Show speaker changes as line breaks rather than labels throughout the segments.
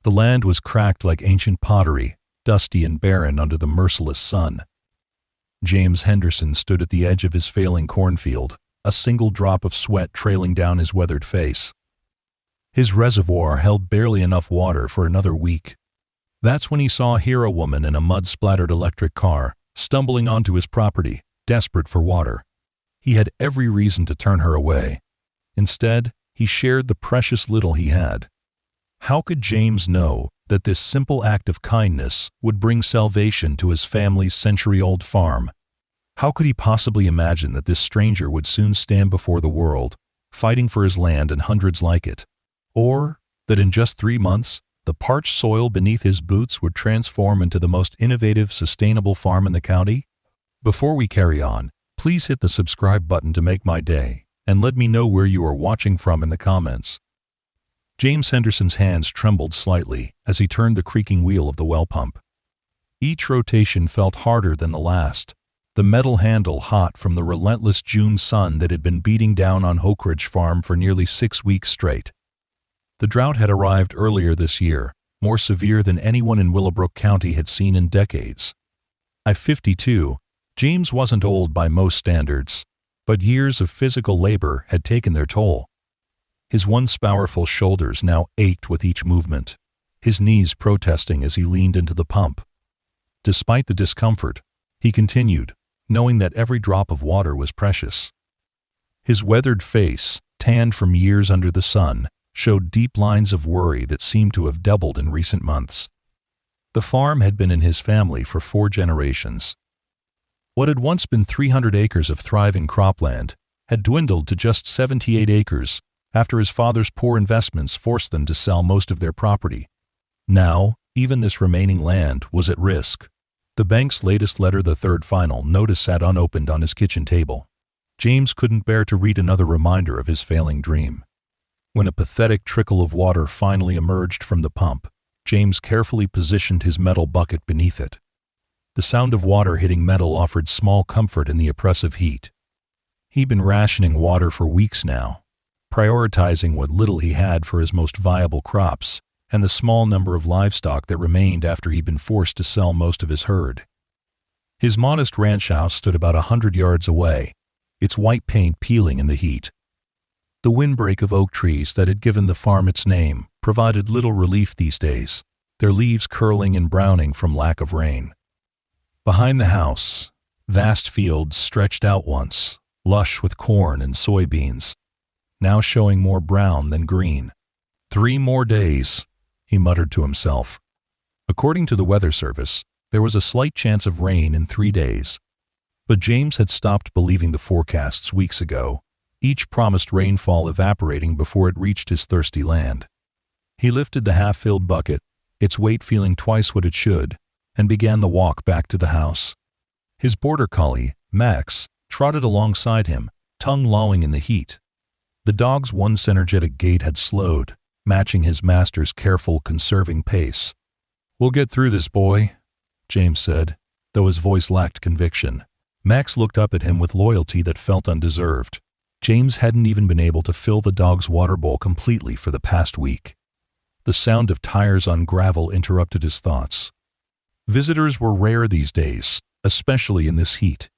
The land was cracked like ancient pottery, dusty and barren under the merciless sun. James Henderson stood at the edge of his failing cornfield, a single drop of sweat trailing down his weathered face. His reservoir held barely enough water for another week. That's when he saw a woman in a mud-splattered electric car, stumbling onto his property, desperate for water. He had every reason to turn her away. Instead, he shared the precious little he had. How could James know that this simple act of kindness would bring salvation to his family's century-old farm? How could he possibly imagine that this stranger would soon stand before the world, fighting for his land and hundreds like it? Or that in just 3 months, the parched soil beneath his boots would transform into the most innovative, sustainable farm in the county? Before we carry on, please hit the subscribe button to make my day, and let me know where you are watching from in the comments. James Henderson's hands trembled slightly as he turned the creaking wheel of the well pump. Each rotation felt harder than the last, the metal handle hot from the relentless June sun that had been beating down on Oak Ridge Farm for nearly 6 weeks straight. The drought had arrived earlier this year, more severe than anyone in Willowbrook County had seen in decades. At 52, James wasn't old by most standards, but years of physical labor had taken their toll. His once powerful shoulders now ached with each movement, his knees protesting as he leaned into the pump. Despite the discomfort, he continued, knowing that every drop of water was precious. His weathered face, tanned from years under the sun, showed deep lines of worry that seemed to have doubled in recent months. The farm had been in his family for 4 generations. What had once been 300 acres of thriving cropland had dwindled to just 78 acres after his father's poor investments forced them to sell most of their property. Now, even this remaining land was at risk. The bank's latest letter, the third final notice, sat unopened on his kitchen table. James couldn't bear to read another reminder of his failing dream. When a pathetic trickle of water finally emerged from the pump, James carefully positioned his metal bucket beneath it. The sound of water hitting metal offered small comfort in the oppressive heat. He'd been rationing water for weeks now, prioritizing what little he had for his most viable crops and the small number of livestock that remained after he'd been forced to sell most of his herd. His modest ranch house stood about 100 yards away, its white paint peeling in the heat. The windbreak of oak trees that had given the farm its name provided little relief these days, their leaves curling and browning from lack of rain. Behind the house, vast fields stretched out once, lush with corn and soybeans, now showing more brown than green. 3 more days, he muttered to himself. According to the Weather Service, there was a slight chance of rain in 3 days. But James had stopped believing the forecasts weeks ago, each promised rainfall evaporating before it reached his thirsty land. He lifted the half-filled bucket, its weight feeling twice what it should, and began the walk back to the house. His border collie, Max, trotted alongside him, tongue lolling in the heat. The dog's once energetic gait had slowed, matching his master's careful, conserving pace. "We'll get through this, boy," James said, though his voice lacked conviction. Max looked up at him with loyalty that felt undeserved. James hadn't even been able to fill the dog's water bowl completely for the past week. The sound of tires on gravel interrupted his thoughts. Visitors were rare these days, especially in this heat.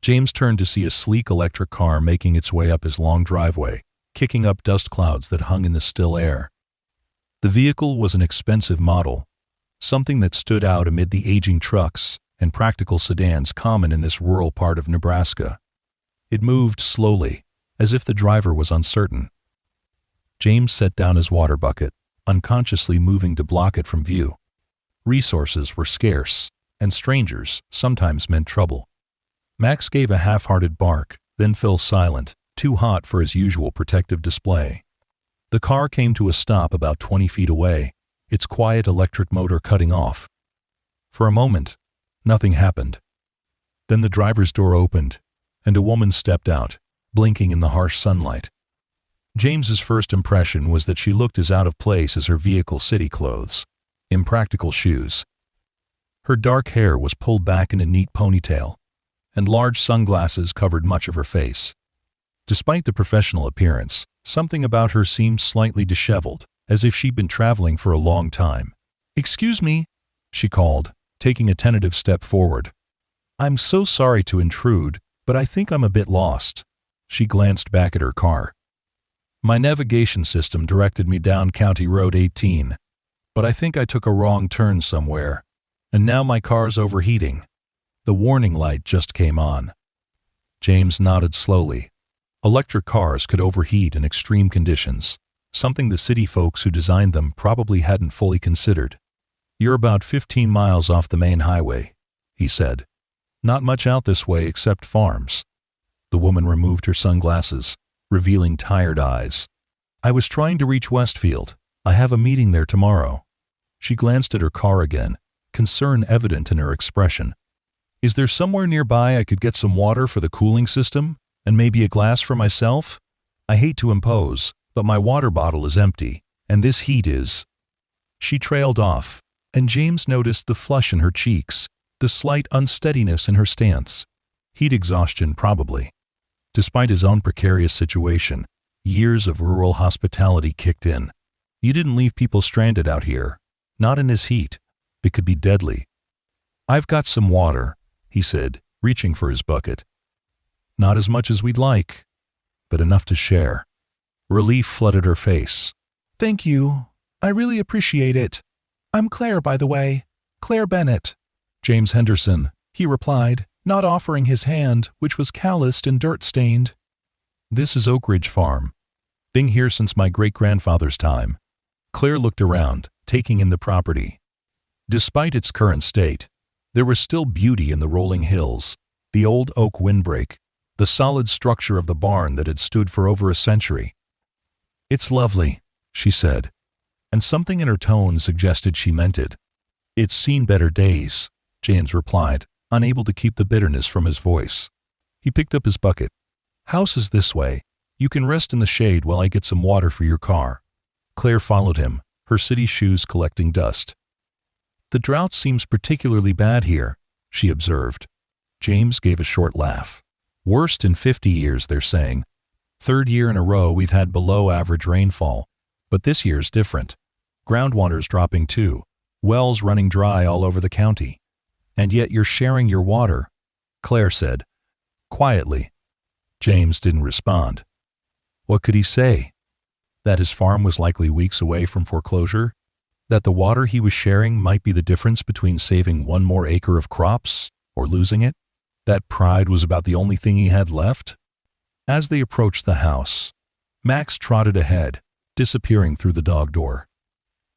James turned to see a sleek electric car making its way up his long driveway, kicking up dust clouds that hung in the still air. The vehicle was an expensive model, something that stood out amid the aging trucks and practical sedans common in this rural part of Nebraska. It moved slowly, as if the driver was uncertain. James set down his water bucket, unconsciously moving to block it from view. Resources were scarce, and strangers sometimes meant trouble. Max gave a half-hearted bark, then fell silent, too hot for his usual protective display. The car came to a stop about 20 feet away, its quiet electric motor cutting off. For a moment, nothing happened. Then the driver's door opened, and a woman stepped out, blinking in the harsh sunlight. James's first impression was that she looked as out of place as her vehicle city clothes, impractical shoes. Her dark hair was pulled back in a neat ponytail, and large sunglasses covered much of her face. Despite the professional appearance, something about her seemed slightly disheveled, as if she'd been traveling for a long time. "Excuse me," she called, taking a tentative step forward. "I'm so sorry to intrude, but I think I'm a bit lost." She glanced back at her car. "My navigation system directed me down County Road 18, but I think I took a wrong turn somewhere, and now my car's overheating. The warning light just came on." James nodded slowly. Electric cars could overheat in extreme conditions, something the city folks who designed them probably hadn't fully considered. "You're about 15 miles off the main highway," he said. "Not much out this way except farms." The woman removed her sunglasses, revealing tired eyes. "I was trying to reach Westfield. I have a meeting there tomorrow." She glanced at her car again, concern evident in her expression. "Is there somewhere nearby I could get some water for the cooling system, and maybe a glass for myself? I hate to impose, but my water bottle is empty, and this heat is—" She trailed off, and James noticed the flush in her cheeks, the slight unsteadiness in her stance. Heat exhaustion, probably. Despite his own precarious situation, years of rural hospitality kicked in. You didn't leave people stranded out here. Not in this heat. It could be deadly. "I've got some water," he said, reaching for his bucket. "Not as much as we'd like, but enough to share." Relief flooded her face. "Thank you. I really appreciate it. I'm Claire, by the way. Claire Bennett." "James Henderson," he replied, not offering his hand, which was calloused and dirt-stained. "This is Oak Ridge Farm. Been here since my great-grandfather's time." Claire looked around, taking in the property. Despite its current state, there was still beauty in the rolling hills, the old oak windbreak, the solid structure of the barn that had stood for over a century. "It's lovely," she said, and something in her tone suggested she meant it. "It's seen better days," James replied, unable to keep the bitterness from his voice. He picked up his bucket. "House is this way. You can rest in the shade while I get some water for your car." Claire followed him, her city shoes collecting dust. "The drought seems particularly bad here," she observed. James gave a short laugh. "Worst in 50 years, they're saying. 3rd year in a row we've had below-average rainfall, but this year's different. Groundwater's dropping too, wells running dry all over the county. And yet you're sharing your water," Claire said, quietly. James didn't respond. What could he say? That his farm was likely weeks away from foreclosure? That the water he was sharing might be the difference between saving 1 more acre of crops or losing it? That pride was about the only thing he had left? As they approached the house, Max trotted ahead, disappearing through the dog door.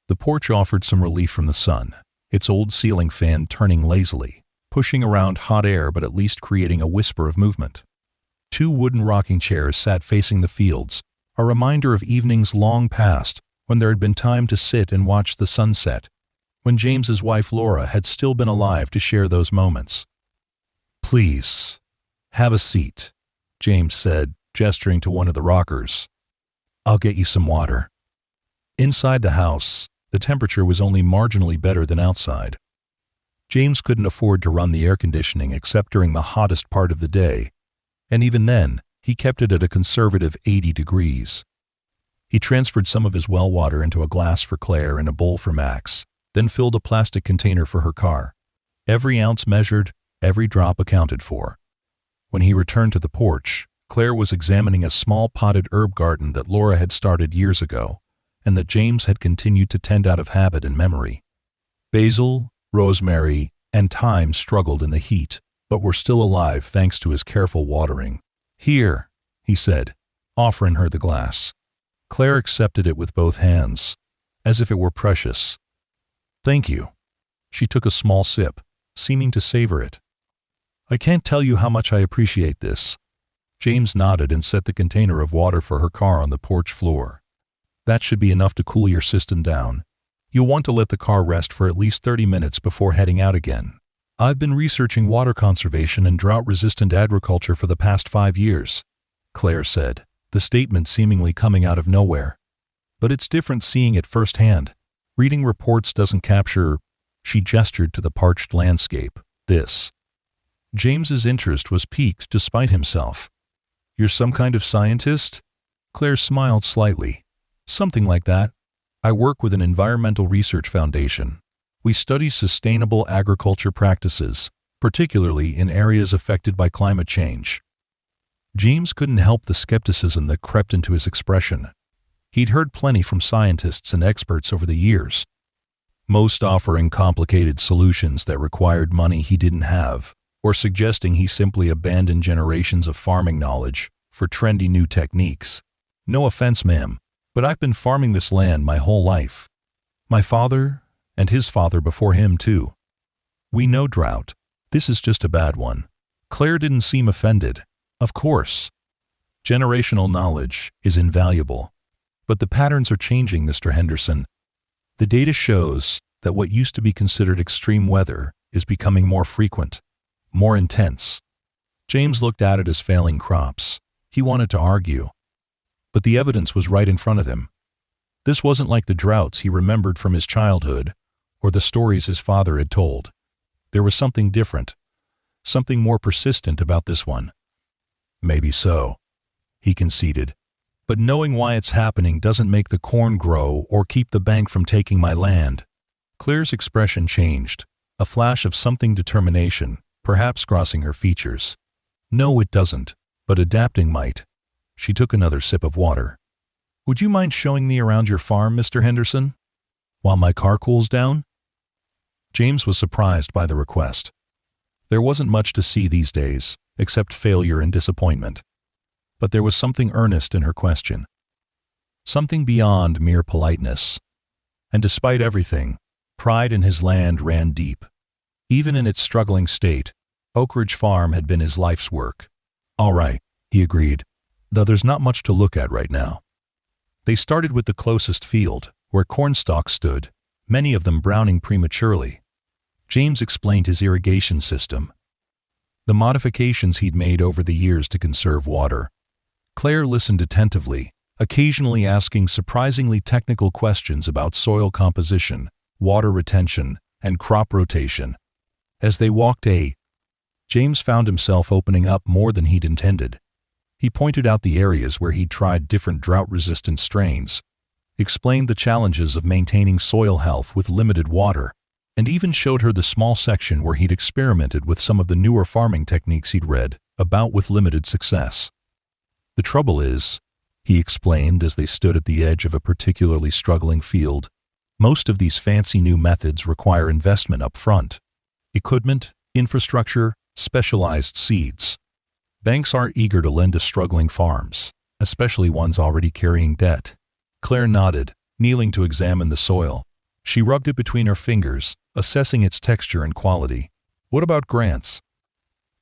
The porch offered some relief from the sun, its old ceiling fan turning lazily, pushing around hot air but at least creating a whisper of movement. 2 wooden rocking chairs sat facing the fields, a reminder of evenings long past when there had been time to sit and watch the sunset, when James's wife Laura had still been alive to share those moments. "Please, have a seat," James said, gesturing to one of the rockers. "I'll get you some water." Inside the house, the temperature was only marginally better than outside. James couldn't afford to run the air conditioning except during the hottest part of the day, and even then, he kept it at a conservative 80 degrees. He transferred some of his well water into a glass for Claire and a bowl for Max, then filled a plastic container for her car. Every ounce measured, every drop accounted for. When he returned to the porch, Claire was examining a small potted herb garden that Laura had started years ago, and that James had continued to tend out of habit and memory. Basil, rosemary, and thyme struggled in the heat, but were still alive thanks to his careful watering. "Here," he said, offering her the glass. Claire accepted it with both hands, as if it were precious. "Thank you." She took a small sip, seeming to savor it. "I can't tell you how much I appreciate this." James nodded and set the container of water for her car on the porch floor. "That should be enough to cool your system down. You'll want to let the car rest for at least 30 minutes before heading out again." "I've been researching water conservation and drought-resistant agriculture for the past 5 years," Claire said, the statement seemingly coming out of nowhere. "But it's different seeing it firsthand. Reading reports doesn't capture—" She gestured to the parched landscape. "This." James's interest was piqued despite himself. "You're some kind of scientist?" Claire smiled slightly. "Something like that." I work with an environmental research foundation. We study sustainable agriculture practices, particularly in areas affected by climate change. James couldn't help the skepticism that crept into his expression. He'd heard plenty from scientists and experts over the years, most offering complicated solutions that required money he didn't have, or suggesting he simply abandoned generations of farming knowledge for trendy new techniques. No offense, ma'am, but I've been farming this land my whole life. My father, and his father before him too. We know drought. This is just a bad one. Claire didn't seem offended. Of course. Generational knowledge is invaluable. But the patterns are changing, Mr. Henderson. The data shows that what used to be considered extreme weather is becoming more frequent, more intense. James looked out at his failing crops. He wanted to argue, but the evidence was right in front of him. This wasn't like the droughts he remembered from his childhood or the stories his father had told. There was something different, something more persistent about this one. Maybe so, he conceded. But knowing why it's happening doesn't make the corn grow or keep the bank from taking my land. Claire's expression changed, a flash of something determination, perhaps crossing her features. No, it doesn't, but adapting might. She took another sip of water. Would you mind showing me around your farm, Mr. Henderson, while my car cools down? James was surprised by the request. There wasn't much to see these days, except failure and disappointment. But there was something earnest in her question. Something beyond mere politeness. And despite everything, pride in his land ran deep. Even in its struggling state, Oak Ridge Farm had been his life's work. All right, he agreed, though there's not much to look at right now. They started with the closest field, where corn stalks stood, many of them browning prematurely. James explained his irrigation system, the modifications he'd made over the years to conserve water. Claire listened attentively, occasionally asking surprisingly technical questions about soil composition, water retention, and crop rotation. As they walked, James found himself opening up more than he'd intended. He pointed out the areas where he'd tried different drought-resistant strains, explained the challenges of maintaining soil health with limited water, and even showed her the small section where he'd experimented with some of the newer farming techniques he'd read about with limited success. The trouble is, he explained as they stood at the edge of a particularly struggling field, most of these fancy new methods require investment up front. Equipment, infrastructure, specialized seeds. Banks aren't eager to lend to struggling farms, especially ones already carrying debt. Claire nodded, kneeling to examine the soil. She rubbed it between her fingers, assessing its texture and quality. What about grants?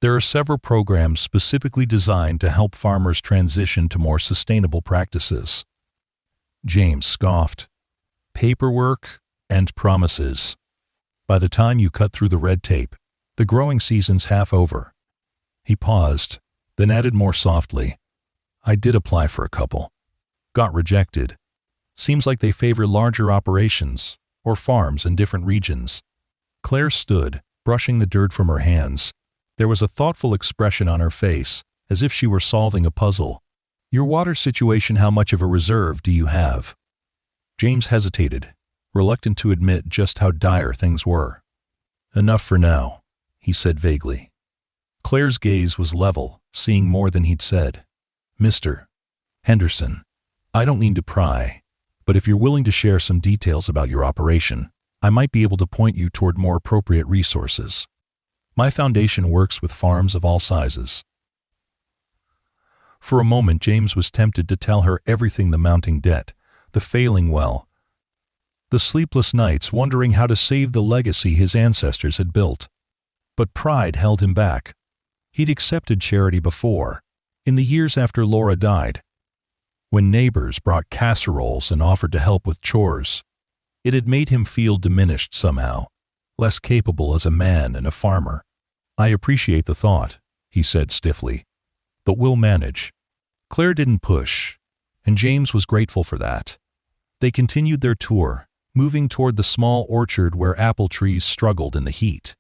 There are several programs specifically designed to help farmers transition to more sustainable practices. James scoffed. Paperwork and promises. By the time you cut through the red tape, the growing season's half over. He paused, then added more softly. I did apply for a couple. Got rejected. Seems like they favor larger operations or farms in different regions. Claire stood, brushing the dirt from her hands. There was a thoughtful expression on her face, as if she were solving a puzzle. Your water situation, how much of a reserve do you have? James hesitated, reluctant to admit just how dire things were. Enough for now, he said vaguely. Claire's gaze was level, seeing more than he'd said. Mr. Henderson, I don't mean to pry, but if you're willing to share some details about your operation, I might be able to point you toward more appropriate resources. My foundation works with farms of all sizes. For a moment, James was tempted to tell her everything: the mounting debt, the failing well, the sleepless nights wondering how to save the legacy his ancestors had built. But pride held him back. He'd accepted charity before, in the years after Laura died, when neighbors brought casseroles and offered to help with chores. It had made him feel diminished somehow, less capable as a man and a farmer. I appreciate the thought, he said stiffly, but we'll manage. Claire didn't push, and James was grateful for that. They continued their tour, moving toward the small orchard where apple trees struggled in the heat.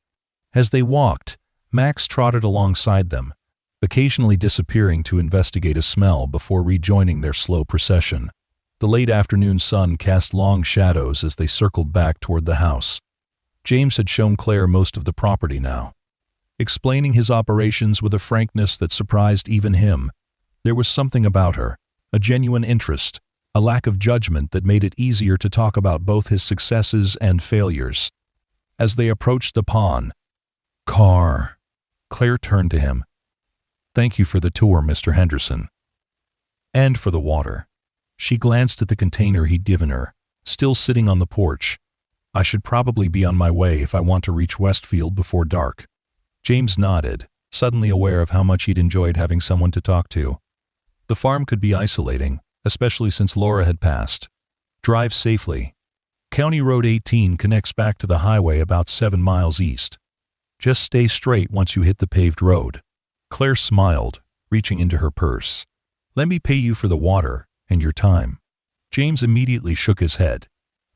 As they walked, Max trotted alongside them, occasionally disappearing to investigate a smell before rejoining their slow procession. The late afternoon sun cast long shadows as they circled back toward the house. James had shown Claire most of the property now, explaining his operations with a frankness that surprised even him. There was something about her, a genuine interest, a lack of judgment that made it easier to talk about both his successes and failures. As they approached the pawn car, Claire turned to him. "Thank you for the tour, Mr. Henderson. And for the water." She glanced at the container he'd given her, still sitting on the porch. "I should probably be on my way if I want to reach Westfield before dark." James nodded, suddenly aware of how much he'd enjoyed having someone to talk to. The farm could be isolating, especially since Laura had passed. "Drive safely. County Road 18 connects back to the highway about 7 miles east. Just stay straight once you hit the paved road." Claire smiled, reaching into her purse. "Let me pay you for the water and your time." James immediately shook his head.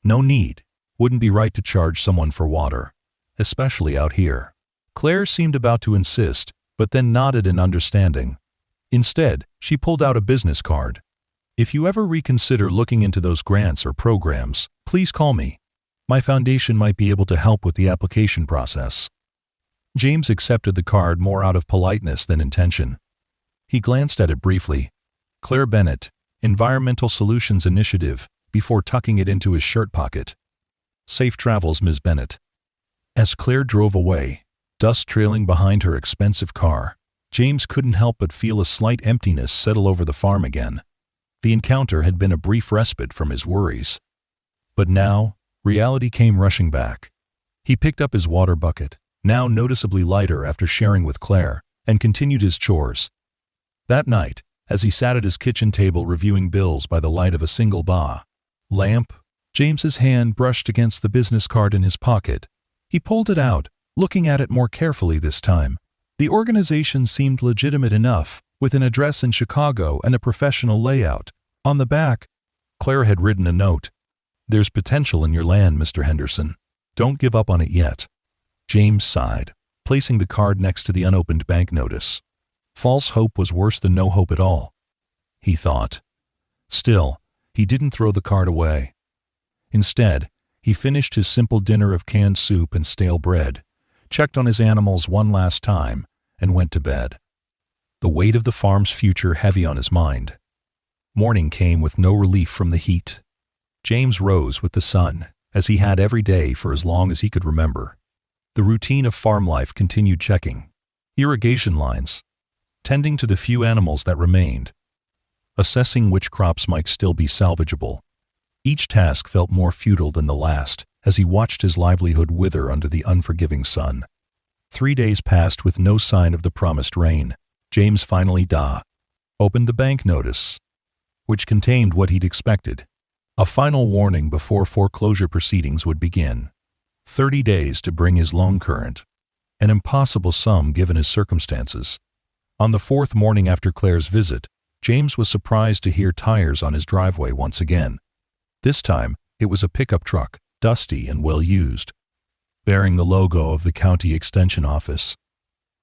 "No need. Wouldn't be right to charge someone for water, especially out here." Claire seemed about to insist, but then nodded in understanding. Instead, she pulled out a business card. "If you ever reconsider looking into those grants or programs, please call me. My foundation might be able to help with the application process." James accepted the card more out of politeness than intention. He glanced at it briefly. Claire Bennett, Environmental Solutions Initiative, before tucking it into his shirt pocket. "Safe travels, Ms. Bennett." As Claire drove away, dust trailing behind her expensive car, James couldn't help but feel a slight emptiness settle over the farm again. The encounter had been a brief respite from his worries. But now, reality came rushing back. He picked up his water bucket, now noticeably lighter after sharing with Claire, and continued his chores. That night, as he sat at his kitchen table reviewing bills by the light of a single lamp, James's hand brushed against the business card in his pocket. He pulled it out, looking at it more carefully this time. The organization seemed legitimate enough, with an address in Chicago and a professional layout. On the back, Claire had written a note. "There's potential in your land, Mr. Henderson. Don't give up on it yet." James sighed, placing the card next to the unopened bank notice. False hope was worse than no hope at all, he thought. Still, he didn't throw the card away. Instead, he finished his simple dinner of canned soup and stale bread, checked on his animals one last time, and went to bed. The weight of the farm's future heavy on his mind. Morning came with no relief from the heat. James rose with the sun, as he had every day for as long as he could remember. The routine of farm life continued, checking irrigation lines, tending to the few animals that remained, assessing which crops might still be salvageable. Each task felt more futile than the last as he watched his livelihood wither under the unforgiving sun. 3 days passed with no sign of the promised rain. James finally opened the bank notice, which contained what he'd expected. A final warning before foreclosure proceedings would begin. 30 days to bring his loan current. An impossible sum given his circumstances. On the 4th morning after Claire's visit, James was surprised to hear tires on his driveway once again. This time, it was a pickup truck, dusty and well-used, bearing the logo of the county extension office.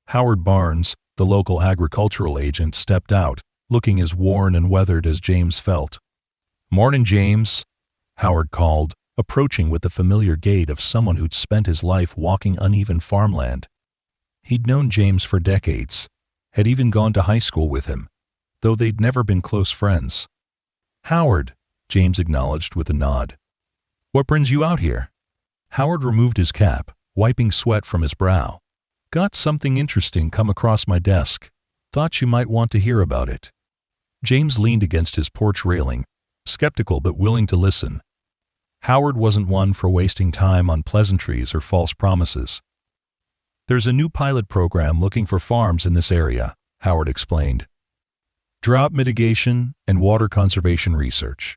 Howard Barnes, the local agricultural agent, stepped out, looking as worn and weathered as James felt. "Morning, James," Howard called, approaching with the familiar gait of someone who'd spent his life walking uneven farmland. He'd known James for decades, had even gone to high school with him, though they'd never been close friends. "Howard," James acknowledged with a nod. "What brings you out here?" Howard removed his cap, wiping sweat from his brow. "Got something interesting come across my desk. Thought you might want to hear about it." James leaned against his porch railing, skeptical but willing to listen. Howard wasn't one for wasting time on pleasantries or false promises. "There's a new pilot program looking for farms in this area," Howard explained. "Drought mitigation and water conservation research.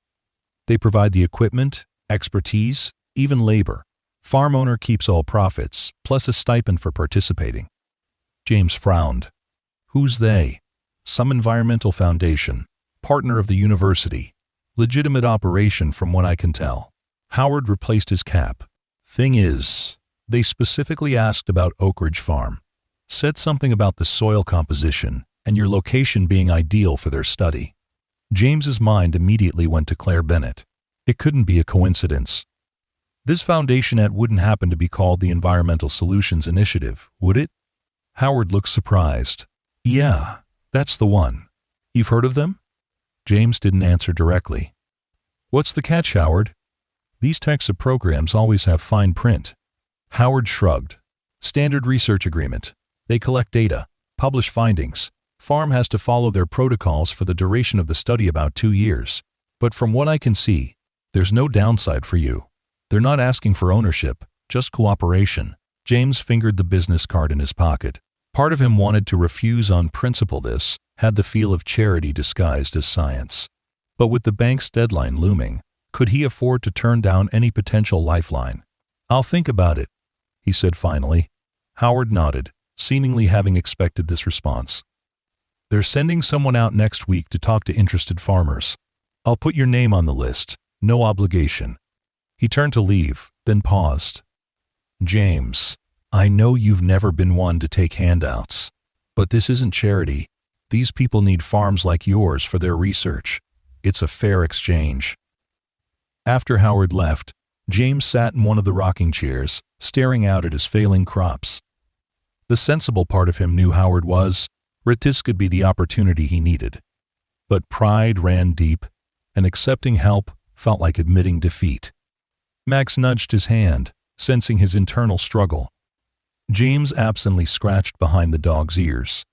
They provide the equipment, expertise, even labor. Farm owner keeps all profits, plus a stipend for participating." James frowned. "Who's they?" "Some environmental foundation, partner of the university. Legitimate operation from what I can tell." Howard replaced his cap. "Thing is, they specifically asked about Oak Ridge Farm. Said something about the soil composition and your location being ideal for their study." James's mind immediately went to Claire Bennett. It couldn't be a coincidence. This foundation wouldn't happen to be called the Environmental Solutions Initiative, would it? Howard looked surprised. Yeah, that's the one. You've heard of them? James didn't answer directly. What's the catch, Howard? These types of programs always have fine print. Howard shrugged. Standard research agreement. They collect data, publish findings. Farm has to follow their protocols for the duration of the study, about 2 years. But from what I can see, there's no downside for you. They're not asking for ownership, just cooperation. James fingered the business card in his pocket. Part of him wanted to refuse on principle. This had the feel of charity disguised as science. But with the bank's deadline looming, could he afford to turn down any potential lifeline? I'll think about it, he said finally. Howard nodded, seemingly having expected this response. They're sending someone out next week to talk to interested farmers. I'll put your name on the list, no obligation. He turned to leave, then paused. James, I know you've never been one to take handouts, but this isn't charity. These people need farms like yours for their research. It's a fair exchange. After Howard left, James sat in one of the rocking chairs, staring out at his failing crops. The sensible part of him knew Howard was, this could be the opportunity he needed. But pride ran deep, and accepting help felt like admitting defeat. Max nudged his hand, sensing his internal struggle. James absently scratched behind the dog's ears.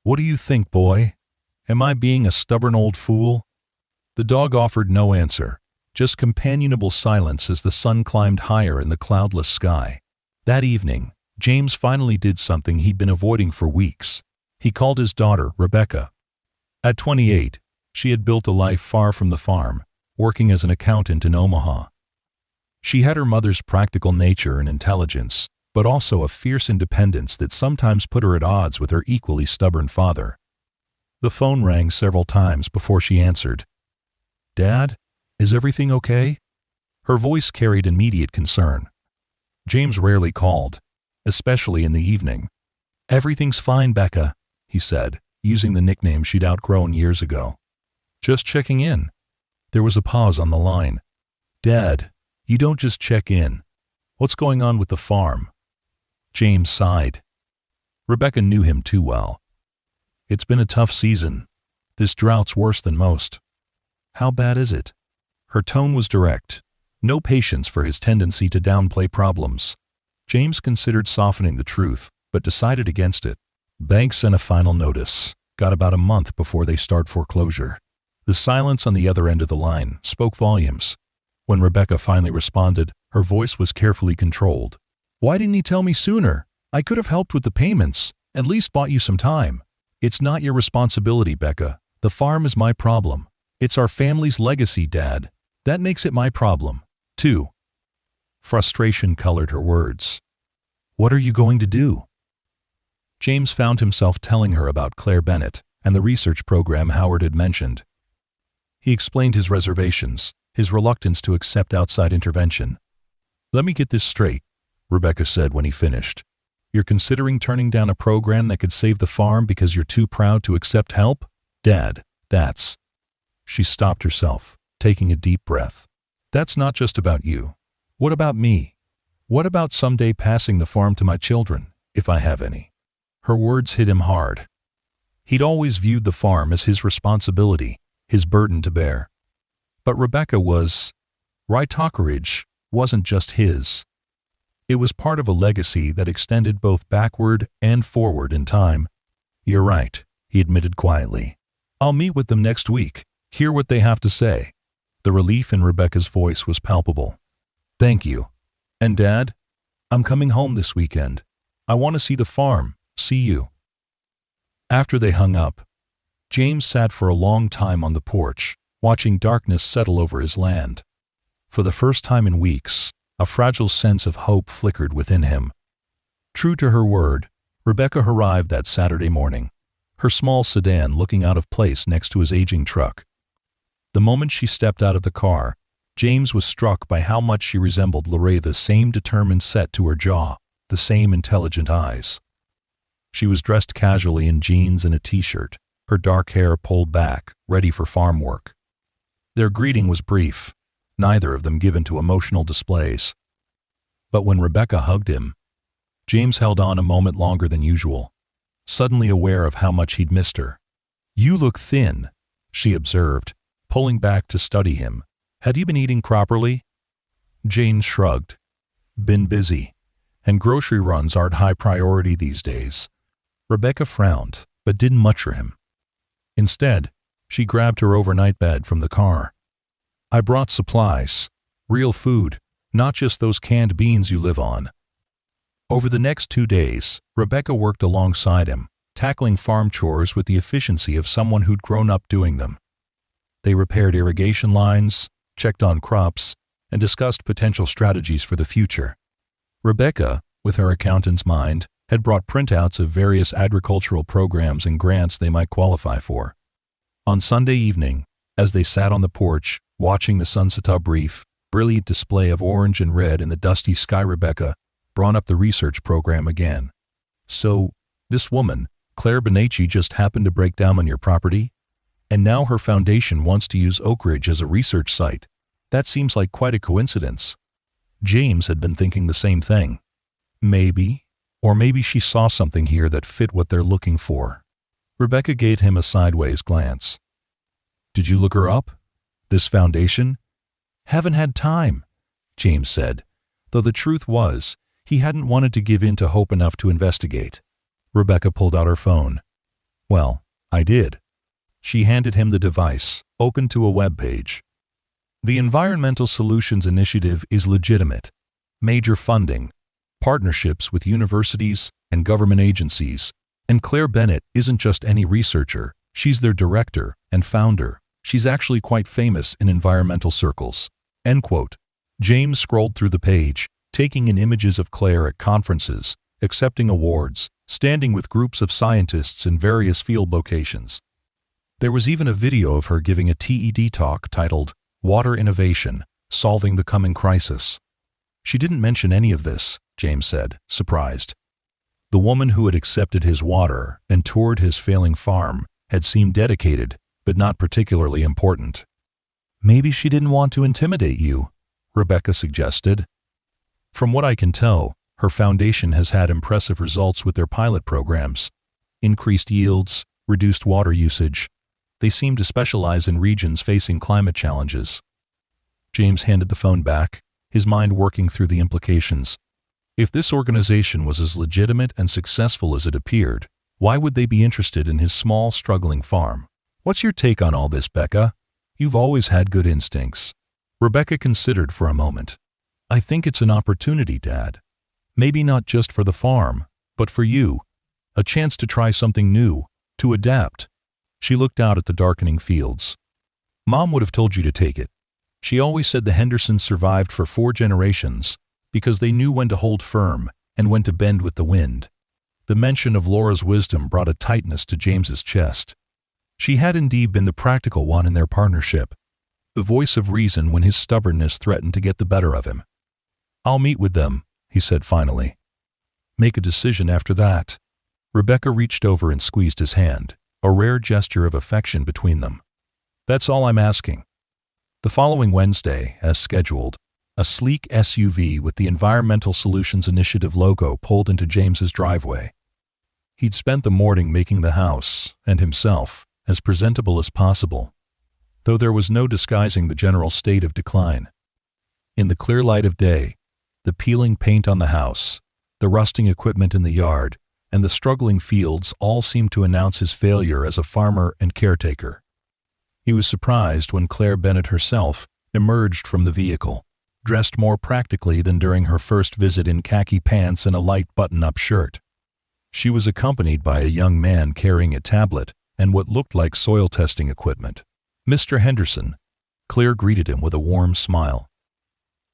What do you think, boy? Am I being a stubborn old fool? The dog offered no answer, just companionable silence as the sun climbed higher in the cloudless sky. That evening, James finally did something he'd been avoiding for weeks. He called his daughter, Rebecca. At 28, she had built a life far from the farm, working as an accountant in Omaha. She had her mother's practical nature and intelligence, but also a fierce independence that sometimes put her at odds with her equally stubborn father. The phone rang several times before she answered. Dad, is everything okay? Her voice carried immediate concern. James rarely called, especially in the evening. Everything's fine, Becca, he said, using the nickname she'd outgrown years ago. Just checking in. There was a pause on the line. Dad, you don't just check in. What's going on with the farm? James sighed. Rebecca knew him too well. It's been a tough season. This drought's worse than most. How bad is it? Her tone was direct. No patience for his tendency to downplay problems. James considered softening the truth, but decided against it. Bank sent a final notice. Got about a month before they start foreclosure. The silence on the other end of the line spoke volumes. When Rebecca finally responded, her voice was carefully controlled. Why didn't he tell me sooner? I could have helped with the payments, at least bought you some time. It's not your responsibility, Becca. The farm is my problem. It's our family's legacy, Dad. That makes it my problem, too. Frustration colored her words. What are you going to do? James found himself telling her about Claire Bennett and the research program Howard had mentioned. He explained his reservations, his reluctance to accept outside intervention. Let me get this straight, Rebecca said when he finished. You're considering turning down a program that could save the farm because you're too proud to accept help? Dad, that's... She stopped herself, taking a deep breath. That's not just about you. What about me? What about someday passing the farm to my children, if I have any? Her words hit him hard. He'd always viewed the farm as his responsibility, his burden to bear. But Rebecca was... Rytockridge wasn't just his. It was part of a legacy that extended both backward and forward in time. You're right, he admitted quietly. I'll meet with them next week, hear what they have to say. The relief in Rebecca's voice was palpable. Thank you. And Dad, I'm coming home this weekend. I want to see the farm, see you. After they hung up, James sat for a long time on the porch, watching darkness settle over his land. For the first time in weeks, a fragile sense of hope flickered within him. True to her word, Rebecca arrived that Saturday morning, her small sedan looking out of place next to his aging truck. The moment she stepped out of the car, James was struck by how much she resembled Lorraine, the same determined set to her jaw, the same intelligent eyes. She was dressed casually in jeans and a t-shirt, her dark hair pulled back, ready for farm work. Their greeting was brief, neither of them given to emotional displays. But when Rebecca hugged him, James held on a moment longer than usual, suddenly aware of how much he'd missed her. "You look thin," she observed, pulling back to study him. "Had you been eating properly?" James shrugged. "Been busy, and grocery runs aren't high priority these days." Rebecca frowned, but didn't much him. Instead, she grabbed her overnight bed from the car. "I brought supplies, real food, not just those canned beans you live on." Over the next 2 days, Rebecca worked alongside him, tackling farm chores with the efficiency of someone who'd grown up doing them. They repaired irrigation lines, checked on crops, and discussed potential strategies for the future. Rebecca, with her accountant's mind, had brought printouts of various agricultural programs and grants they might qualify for. On Sunday evening, as they sat on the porch, watching the sunset brief, brilliant display of orange and red in the dusty sky, Rebecca brought up the research program again. "So, this woman, Claire Benacci, just happened to break down on your property? And now her foundation wants to use Oak Ridge as a research site. That seems like quite a coincidence." James had been thinking the same thing. Maybe, or maybe she saw something here that fit what they're looking for. Rebecca gave him a sideways glance. "Did you look her up? This foundation?" "Haven't had time," James said, though the truth was, he hadn't wanted to give in to hope enough to investigate. Rebecca pulled out her phone. "Well, I did." She handed him the device, open to a web page. "The Environmental Solutions Initiative is legitimate. Major funding, partnerships with universities and government agencies. And Claire Bennett isn't just any researcher, she's their director and founder. She's actually quite famous in environmental circles." End quote. James scrolled through the page, taking in images of Claire at conferences, accepting awards, standing with groups of scientists in various field locations. There was even a video of her giving a TED talk titled "Water Innovation, Solving the Coming Crisis." She didn't mention any of this, James said, surprised. The woman who had accepted his water and toured his failing farm had seemed dedicated, but not particularly important. "Maybe she didn't want to intimidate you," Rebecca suggested. "From what I can tell, her foundation has had impressive results with their pilot programs. Increased yields, reduced water usage. They seem to specialize in regions facing climate challenges." James handed the phone back, his mind working through the implications. If this organization was as legitimate and successful as it appeared, why would they be interested in his small, struggling farm? "What's your take on all this, Becca? You've always had good instincts." Rebecca considered for a moment. "I think it's an opportunity, Dad. Maybe not just for the farm, but for you. A chance to try something new, to adapt." She looked out at the darkening fields. "Mom would have told you to take it. She always said the Hendersons survived for 4 generations because they knew when to hold firm and when to bend with the wind." The mention of Laura's wisdom brought a tightness to James's chest. She had indeed been the practical one in their partnership, the voice of reason when his stubbornness threatened to get the better of him. "I'll meet with them," he said finally. "Make a decision after that." Rebecca reached over and squeezed his hand, a rare gesture of affection between them. "That's all I'm asking." The following Wednesday, as scheduled, a sleek SUV with the Environmental Solutions Initiative logo pulled into James's driveway. He'd spent the morning making the house, and himself, as presentable as possible, though there was no disguising the general state of decline. In the clear light of day, the peeling paint on the house, the rusting equipment in the yard, and the struggling fields all seemed to announce his failure as a farmer and caretaker. He was surprised when Claire Bennett herself emerged from the vehicle, dressed more practically than during her first visit in khaki pants and a light button-up shirt. She was accompanied by a young man carrying a tablet and what looked like soil testing equipment. "Mr. Henderson," Claire greeted him with a warm smile.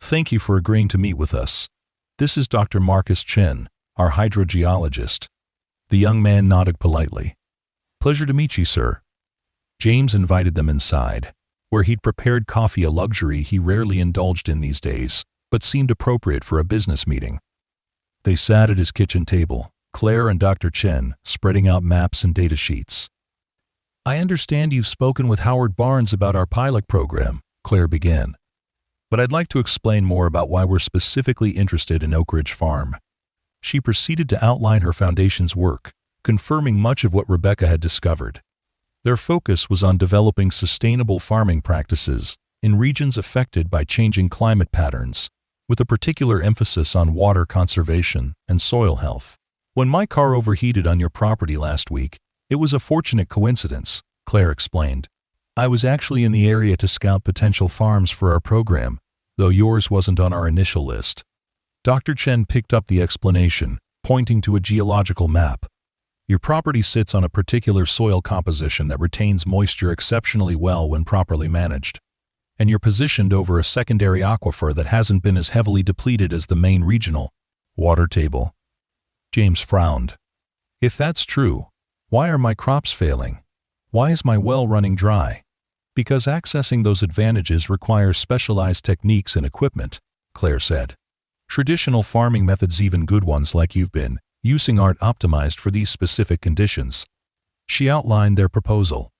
"Thank you for agreeing to meet with us. This is Dr. Marcus Chen, our hydrogeologist." The young man nodded politely. "Pleasure to meet you, sir." James invited them inside, where he'd prepared coffee, a luxury he rarely indulged in these days, but seemed appropriate for a business meeting. They sat at his kitchen table, Claire and Dr. Chen spreading out maps and data sheets. I understand you've spoken with Howard Barnes about our pilot program, Claire began. But I'd like to explain more about why we're specifically interested in Oak Ridge Farm. She proceeded to outline her foundation's work, confirming much of what Rebecca had discovered. Their focus was on developing sustainable farming practices in regions affected by changing climate patterns, with a particular emphasis on water conservation and soil health. When my car overheated on your property last week, it was a fortunate coincidence, Claire explained. I was actually in the area to scout potential farms for our program, though yours wasn't on our initial list. Dr. Chen picked up the explanation, pointing to a geological map. Your property sits on a particular soil composition that retains moisture exceptionally well when properly managed, and you're positioned over a secondary aquifer that hasn't been as heavily depleted as the main regional water table. James frowned. If that's true, why are my crops failing? Why is my well running dry? Because accessing those advantages requires specialized techniques and equipment, Claire said. Traditional farming methods, even good ones like you've been using, aren't optimized for these specific conditions. She outlined their proposal: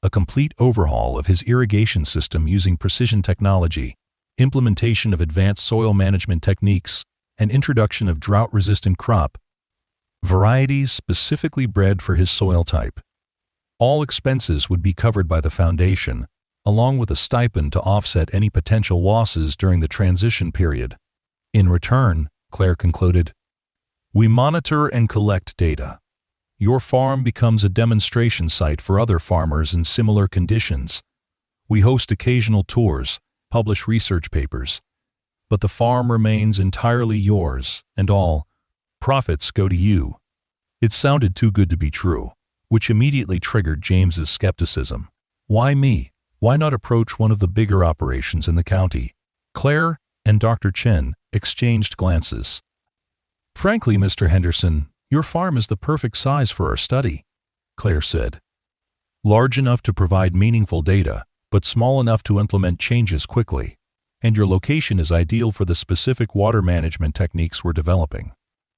a complete overhaul of his irrigation system using precision technology, implementation of advanced soil management techniques, and introduction of drought-resistant crop varieties specifically bred for his soil type. All expenses would be covered by the foundation, along with a stipend to offset any potential losses during the transition period. In return, Claire concluded, we monitor and collect data. Your farm becomes a demonstration site for other farmers in similar conditions. We host occasional tours, publish research papers, but the farm remains entirely yours, and all profits go to you. It sounded too good to be true, which immediately triggered James's skepticism. Why me? Why not approach one of the bigger operations in the county? Claire and Dr. Chen exchanged glances. Frankly, Mr. Henderson, your farm is the perfect size for our study, Claire said. Large enough to provide meaningful data, but small enough to implement changes quickly. And your location is ideal for the specific water management techniques we're developing,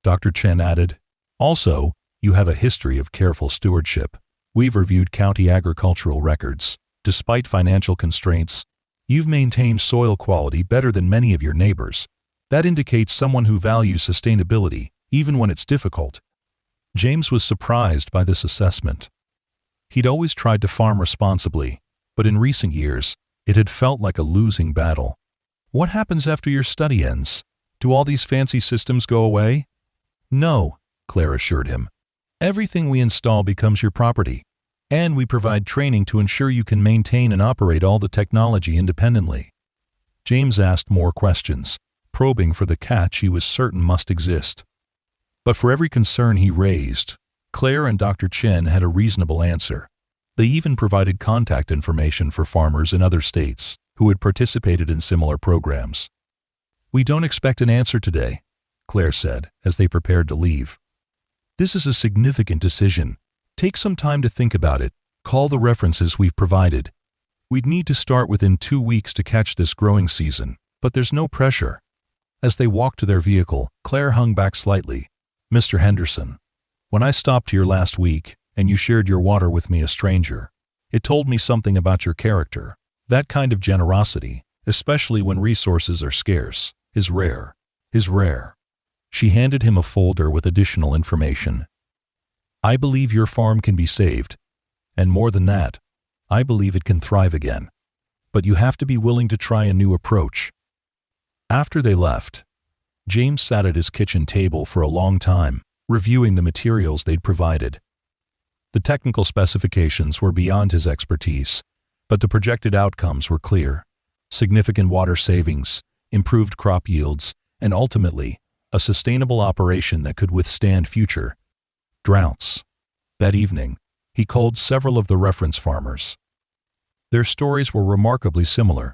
Dr. Chen added. Also, you have a history of careful stewardship. We've reviewed county agricultural records. Despite financial constraints, you've maintained soil quality better than many of your neighbors. That indicates someone who values sustainability, even when it's difficult. James was surprised by this assessment. He'd always tried to farm responsibly, but in recent years, it had felt like a losing battle. What happens after your study ends? Do all these fancy systems go away? No, Claire assured him. Everything we install becomes your property, and we provide training to ensure you can maintain and operate all the technology independently. James asked more questions, probing for the catch he was certain must exist. But for every concern he raised, Claire and Dr. Chen had a reasonable answer. They even provided contact information for farmers in other states who had participated in similar programs. We don't expect an answer today, Claire said as they prepared to leave. This is a significant decision. Take some time to think about it. Call the references we've provided. We'd need to start within 2 weeks to catch this growing season, but there's no pressure. As they walked to their vehicle, Claire hung back slightly. Mr. Henderson, when I stopped here last week and you shared your water with me, a stranger, it told me something about your character. That kind of generosity, especially when resources are scarce, is rare. She handed him a folder with additional information. I believe your farm can be saved, and more than that, I believe it can thrive again. But you have to be willing to try a new approach. After they left, James sat at his kitchen table for a long time, reviewing the materials they'd provided. The technical specifications were beyond his expertise, but the projected outcomes were clear: significant water savings, improved crop yields, and ultimately, a sustainable operation that could withstand future droughts. That evening, he called several of the reference farmers. Their stories were remarkably similar.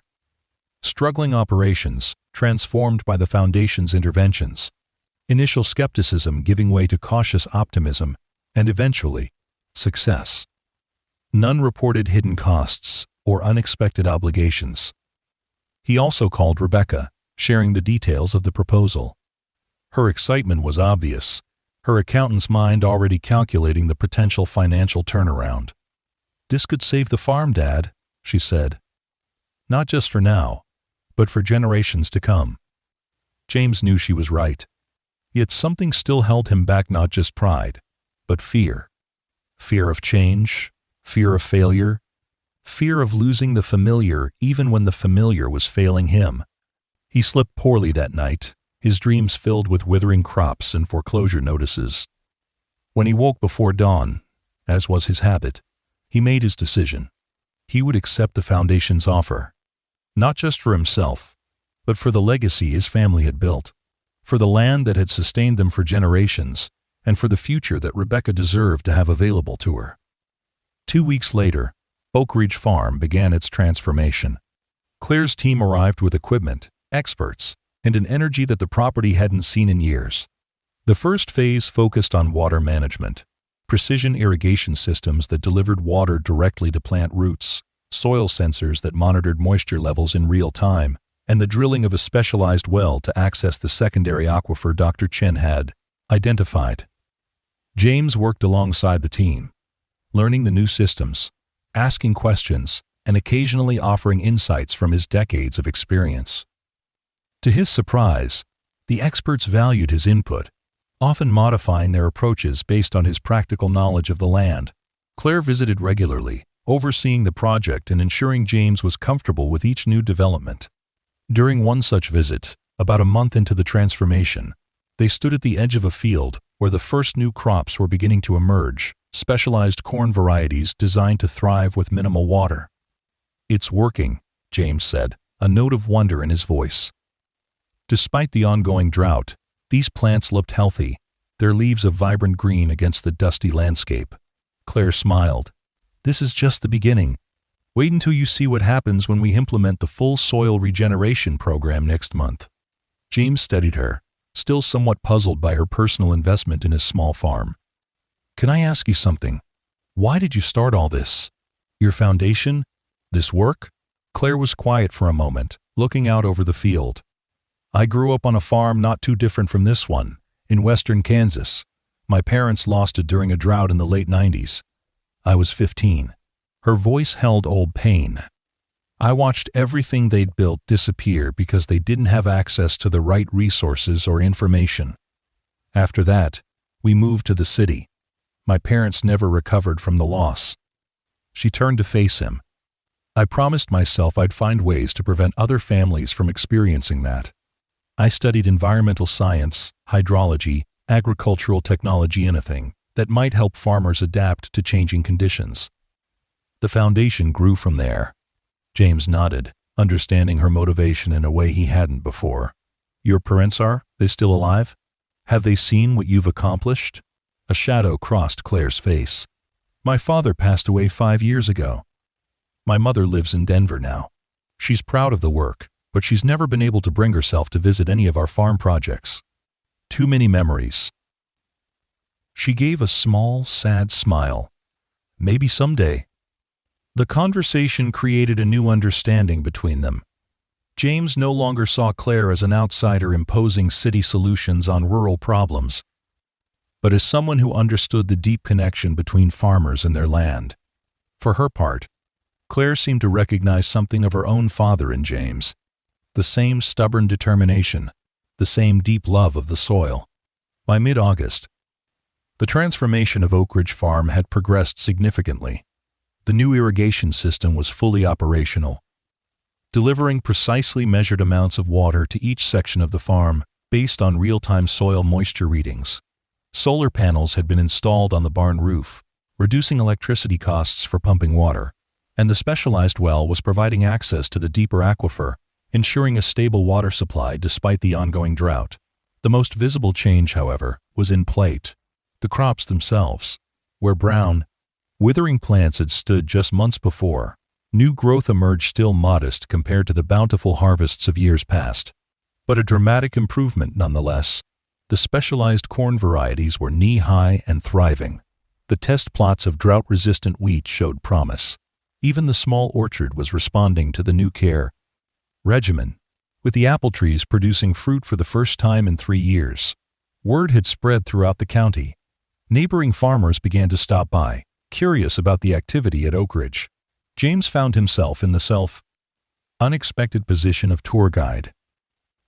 Struggling operations, transformed by the Foundation's interventions, initial skepticism giving way to cautious optimism, and eventually, success. None reported hidden costs or unexpected obligations. He also called Rebecca, sharing the details of the proposal. Her excitement was obvious, her accountant's mind already calculating the potential financial turnaround. "This could save the farm, Dad," she said. "Not just for now, but for generations to come." James knew she was right. Yet something still held him back, not just pride, but fear. Fear of change, fear of failure, fear of losing the familiar even when the familiar was failing him. He slept poorly that night, his dreams filled with withering crops and foreclosure notices. When he woke before dawn, as was his habit, he made his decision. He would accept the Foundation's offer, not just for himself, but for the legacy his family had built, for the land that had sustained them for generations, and for the future that Rebecca deserved to have available to her. 2 weeks later, Oak Ridge Farm began its transformation. Claire's team arrived with equipment, experts, and an energy that the property hadn't seen in years. The first phase focused on water management, precision irrigation systems that delivered water directly to plant roots, soil sensors that monitored moisture levels in real time, and the drilling of a specialized well to access the secondary aquifer Dr. Chen had identified. James worked alongside the team, learning the new systems, asking questions, and occasionally offering insights from his decades of experience. To his surprise, the experts valued his input, often modifying their approaches based on his practical knowledge of the land. Claire visited regularly, overseeing the project and ensuring James was comfortable with each new development. During one such visit, about a month into the transformation, they stood at the edge of a field where the first new crops were beginning to emerge, specialized corn varieties designed to thrive with minimal water. "It's working," James said, a note of wonder in his voice. Despite the ongoing drought, these plants looked healthy, their leaves a vibrant green against the dusty landscape. Claire smiled. "This is just the beginning. Wait until you see what happens when we implement the full soil regeneration program next month." James studied her, still somewhat puzzled by her personal investment in his small farm. "Can I ask you something? Why did you start all this? Your foundation? This work?" Claire was quiet for a moment, looking out over the field. "I grew up on a farm not too different from this one, in western Kansas. My parents lost it during a drought in the late 90s. I was 15. Her voice held old pain. "I watched everything they'd built disappear because they didn't have access to the right resources or information. After that, we moved to the city. My parents never recovered from the loss." She turned to face him. "I promised myself I'd find ways to prevent other families from experiencing that. I studied environmental science, hydrology, agricultural technology, anything that might help farmers adapt to changing conditions." The foundation grew from there. James nodded, understanding her motivation in a way he hadn't before. "Your parents are they still alive? Have they seen what you've accomplished?" A shadow crossed Claire's face. "My father passed away 5 years ago. My mother lives in Denver now. She's proud of the work, but she's never been able to bring herself to visit any of our farm projects. Too many memories." She gave a small, sad smile. "Maybe someday." The conversation created a new understanding between them. James no longer saw Claire as an outsider imposing city solutions on rural problems, but as someone who understood the deep connection between farmers and their land. For her part, Claire seemed to recognize something of her own father in James. The same stubborn determination, the same deep love of the soil. By mid-August, the transformation of Oak Ridge Farm had progressed significantly. The new irrigation system was fully operational, delivering precisely measured amounts of water to each section of the farm based on real-time soil moisture readings. Solar panels had been installed on the barn roof, reducing electricity costs for pumping water, and the specialized well was providing access to the deeper aquifer, ensuring a stable water supply despite the ongoing drought. The most visible change, however, was in plate. The crops themselves were brown. Withering plants had stood just months before. New growth emerged, still modest compared to the bountiful harvests of years past, but a dramatic improvement nonetheless. The specialized corn varieties were knee-high and thriving. The test plots of drought-resistant wheat showed promise. Even the small orchard was responding to the new care regimen, with the apple trees producing fruit for the first time in 3 years. Word had spread throughout the county. Neighboring farmers began to stop by, curious about the activity at Oak Ridge. James found himself in the unexpected position of tour guide,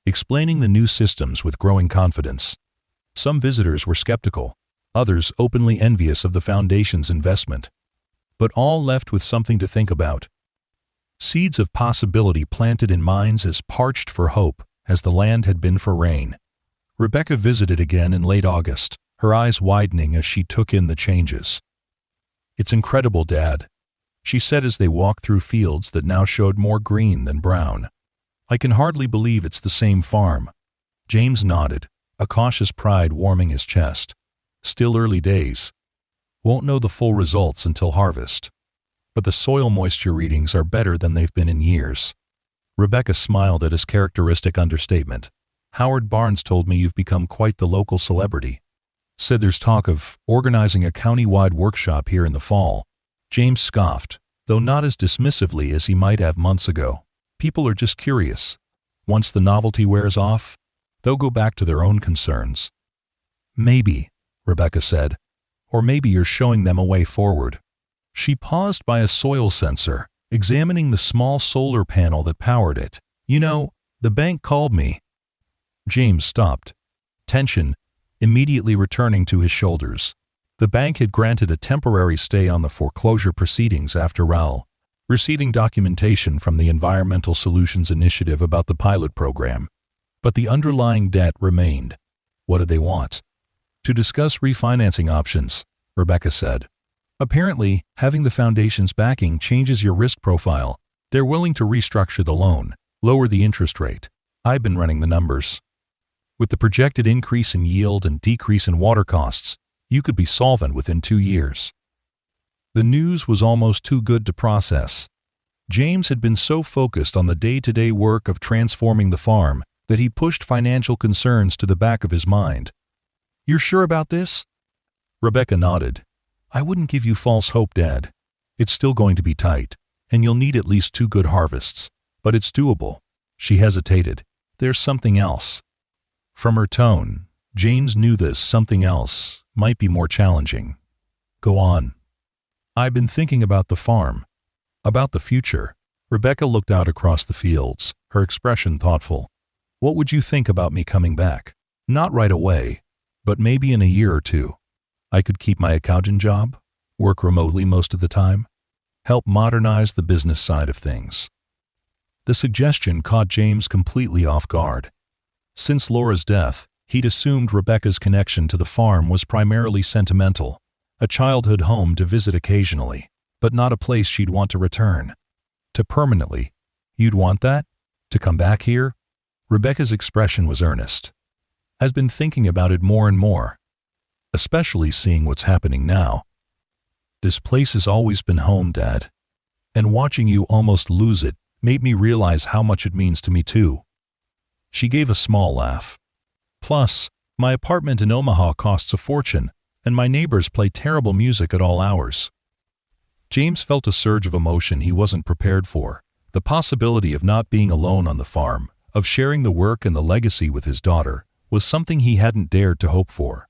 explaining the new systems with growing confidence. Some visitors were skeptical, others openly envious of the Foundation's investment, but all left with something to think about. Seeds of possibility planted in minds as parched for hope as the land had been for rain. Rebecca visited again in late August, her eyes widening as she took in the changes. "It's incredible, Dad," she said as they walked through fields that now showed more green than brown. "I can hardly believe it's the same farm." James nodded, a cautious pride warming his chest. "Still early days. Won't know the full results until harvest. But the soil moisture readings are better than they've been in years." Rebecca smiled at his characteristic understatement. "Howard Barnes told me you've become quite the local celebrity. Said there's talk of organizing a county-wide workshop here in the fall." James scoffed, though not as dismissively as he might have months ago. "People are just curious. Once the novelty wears off, they'll go back to their own concerns." "Maybe," Rebecca said, "or maybe you're showing them a way forward." She paused by a soil sensor, examining the small solar panel that powered it. "You know, the bank called me." James stopped, tension immediately returning to his shoulders. The bank had granted a temporary stay on the foreclosure proceedings after Raoul, receiving documentation from the Environmental Solutions Initiative about the pilot program. But the underlying debt remained. What did they want? "To discuss refinancing options," Rebecca said. "Apparently, having the Foundation's backing changes your risk profile. They're willing to restructure the loan, lower the interest rate. I've been running the numbers. With the projected increase in yield and decrease in water costs, you could be solvent within 2 years." The news was almost too good to process. James had been so focused on the day-to-day work of transforming the farm that he pushed financial concerns to the back of his mind. "You're sure about this?" Rebecca nodded. "I wouldn't give you false hope, Dad. It's still going to be tight, and you'll need at least 2 good harvests, but it's doable." She hesitated. "There's something else." From her tone, James knew this something else might be more challenging. "Go on." "I've been thinking about the farm. About the future." Rebecca looked out across the fields, her expression thoughtful. "What would you think about me coming back? Not right away, but maybe in a year or 2. I could keep my accountant job, work remotely most of the time, help modernize the business side of things." The suggestion caught James completely off guard. Since Laura's death, he'd assumed Rebecca's connection to the farm was primarily sentimental, a childhood home to visit occasionally, but not a place she'd want to return to permanently. "You'd want that? To come back here?" Rebecca's expression was earnest. "I've been thinking about it more and more, especially seeing what's happening now. This place has always been home, Dad, and watching you almost lose it made me realize how much it means to me too." She gave a small laugh. "Plus, my apartment in Omaha costs a fortune, and my neighbors play terrible music at all hours." James felt a surge of emotion he wasn't prepared for. The possibility of not being alone on the farm, of sharing the work and the legacy with his daughter, was something he hadn't dared to hope for.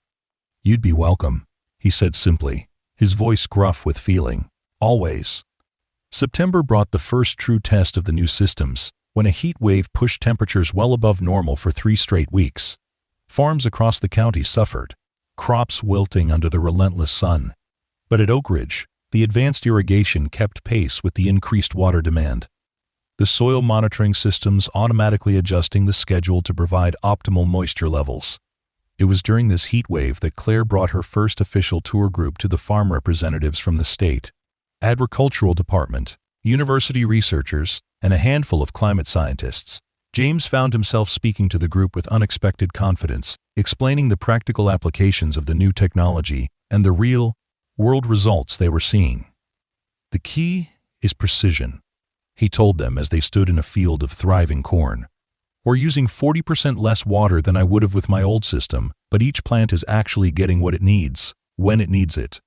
"You'd be welcome," he said simply, his voice gruff with feeling. "Always." September brought the first true test of the new systems, when a heat wave pushed temperatures well above normal for 3 straight weeks. Farms across the county suffered, crops wilting under the relentless sun. But at Oak Ridge, the advanced irrigation kept pace with the increased water demand. The soil monitoring systems automatically adjusting the schedule to provide optimal moisture levels. It was during this heat wave that Claire brought her first official tour group to the farm representatives from the state, agricultural department, university researchers, and a handful of climate scientists. James found himself speaking to the group with unexpected confidence, explaining the practical applications of the new technology and the real-world results they were seeing. "The key is precision," he told them as they stood in a field of thriving corn. "We're using 40% less water than I would have with my old system, but each plant is actually getting what it needs, when it needs it."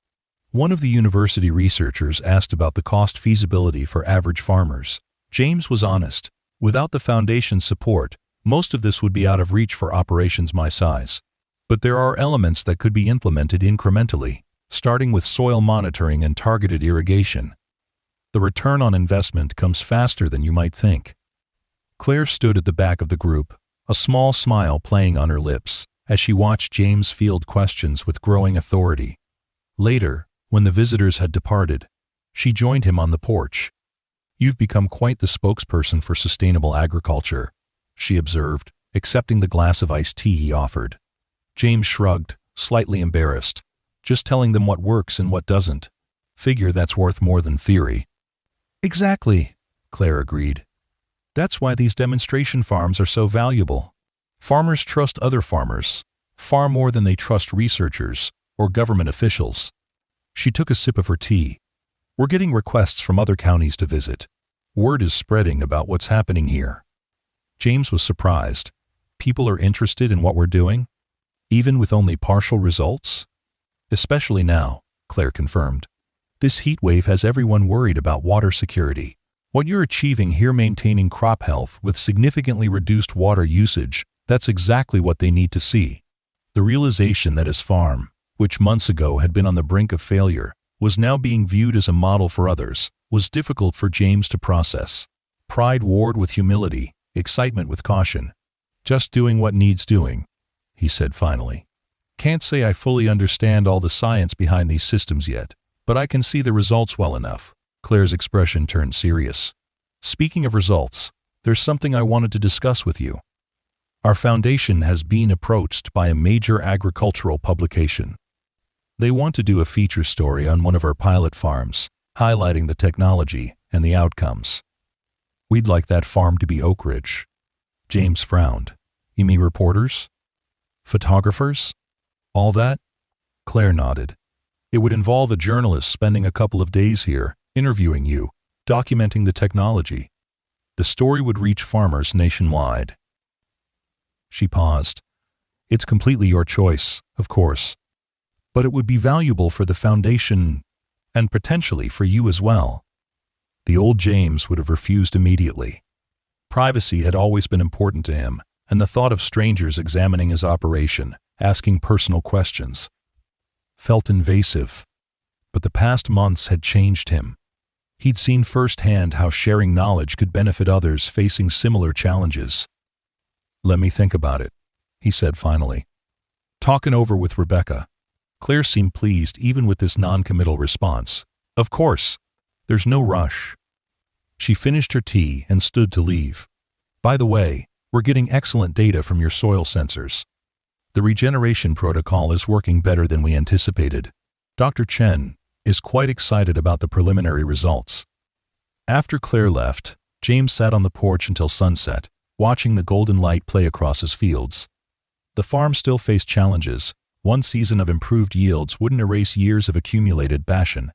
One of the university researchers asked about the cost feasibility for average farmers. James was honest. Without the Foundation's support, most of this would be out of reach for operations my size. But there are elements that could be implemented incrementally. starting with soil monitoring and targeted irrigation. The return on investment comes faster than you might think. Claire stood at the back of the group, a small smile playing on her lips, as she watched James field questions with growing authority. Later, when the visitors had departed, she joined him on the porch. "You've become quite the spokesperson for sustainable agriculture," she observed, accepting the glass of iced tea he offered. James shrugged, slightly embarrassed. "Just telling them what works and what doesn't. Figure that's worth more than theory." "Exactly," Claire agreed. "That's why these demonstration farms are so valuable. Farmers trust other farmers, far more than they trust researchers or government officials." She took a sip of her tea. "We're getting requests from other counties to visit. Word is spreading about what's happening here." James was surprised. "People are interested in what we're doing? Even with only partial results?" "Especially now," Claire confirmed. "This heat wave has everyone worried about water security. What you're achieving here, maintaining crop health with significantly reduced water usage, that's exactly what they need to see." The realization that his farm, which months ago had been on the brink of failure, was now being viewed as a model for others, was difficult for James to process. Pride warred with humility, excitement with caution. "Just doing what needs doing," he said finally. "Can't say I fully understand all the science behind these systems yet, but I can see the results well enough." Claire's expression turned serious. "Speaking of results, there's something I wanted to discuss with you. Our foundation has been approached by a major agricultural publication. They want to do a feature story on one of our pilot farms, highlighting the technology and the outcomes. We'd like that farm to be Oak Ridge." James frowned. "You mean reporters? Photographers? All that?" Claire nodded. "It would involve a journalist spending a couple of days here, interviewing you, documenting the technology. The story would reach farmers nationwide." She paused. "It's completely your choice, of course. But it would be valuable for the foundation, and potentially for you as well." The old James would have refused immediately. Privacy had always been important to him, and the thought of strangers examining his operation, asking personal questions, felt invasive. But the past months had changed him. He'd seen firsthand how sharing knowledge could benefit others facing similar challenges. "Let me think about it," he said finally. "Talking over with Rebecca." Claire seemed pleased even with this non-committal response. "Of course. There's no rush." She finished her tea and stood to leave. "By the way, we're getting excellent data from your soil sensors. The regeneration protocol is working better than we anticipated. Dr. Chen is quite excited about the preliminary results." After Claire left, James sat on the porch until sunset, watching the golden light play across his fields. The farm still faced challenges. One season of improved yields wouldn't erase years of accumulated passion.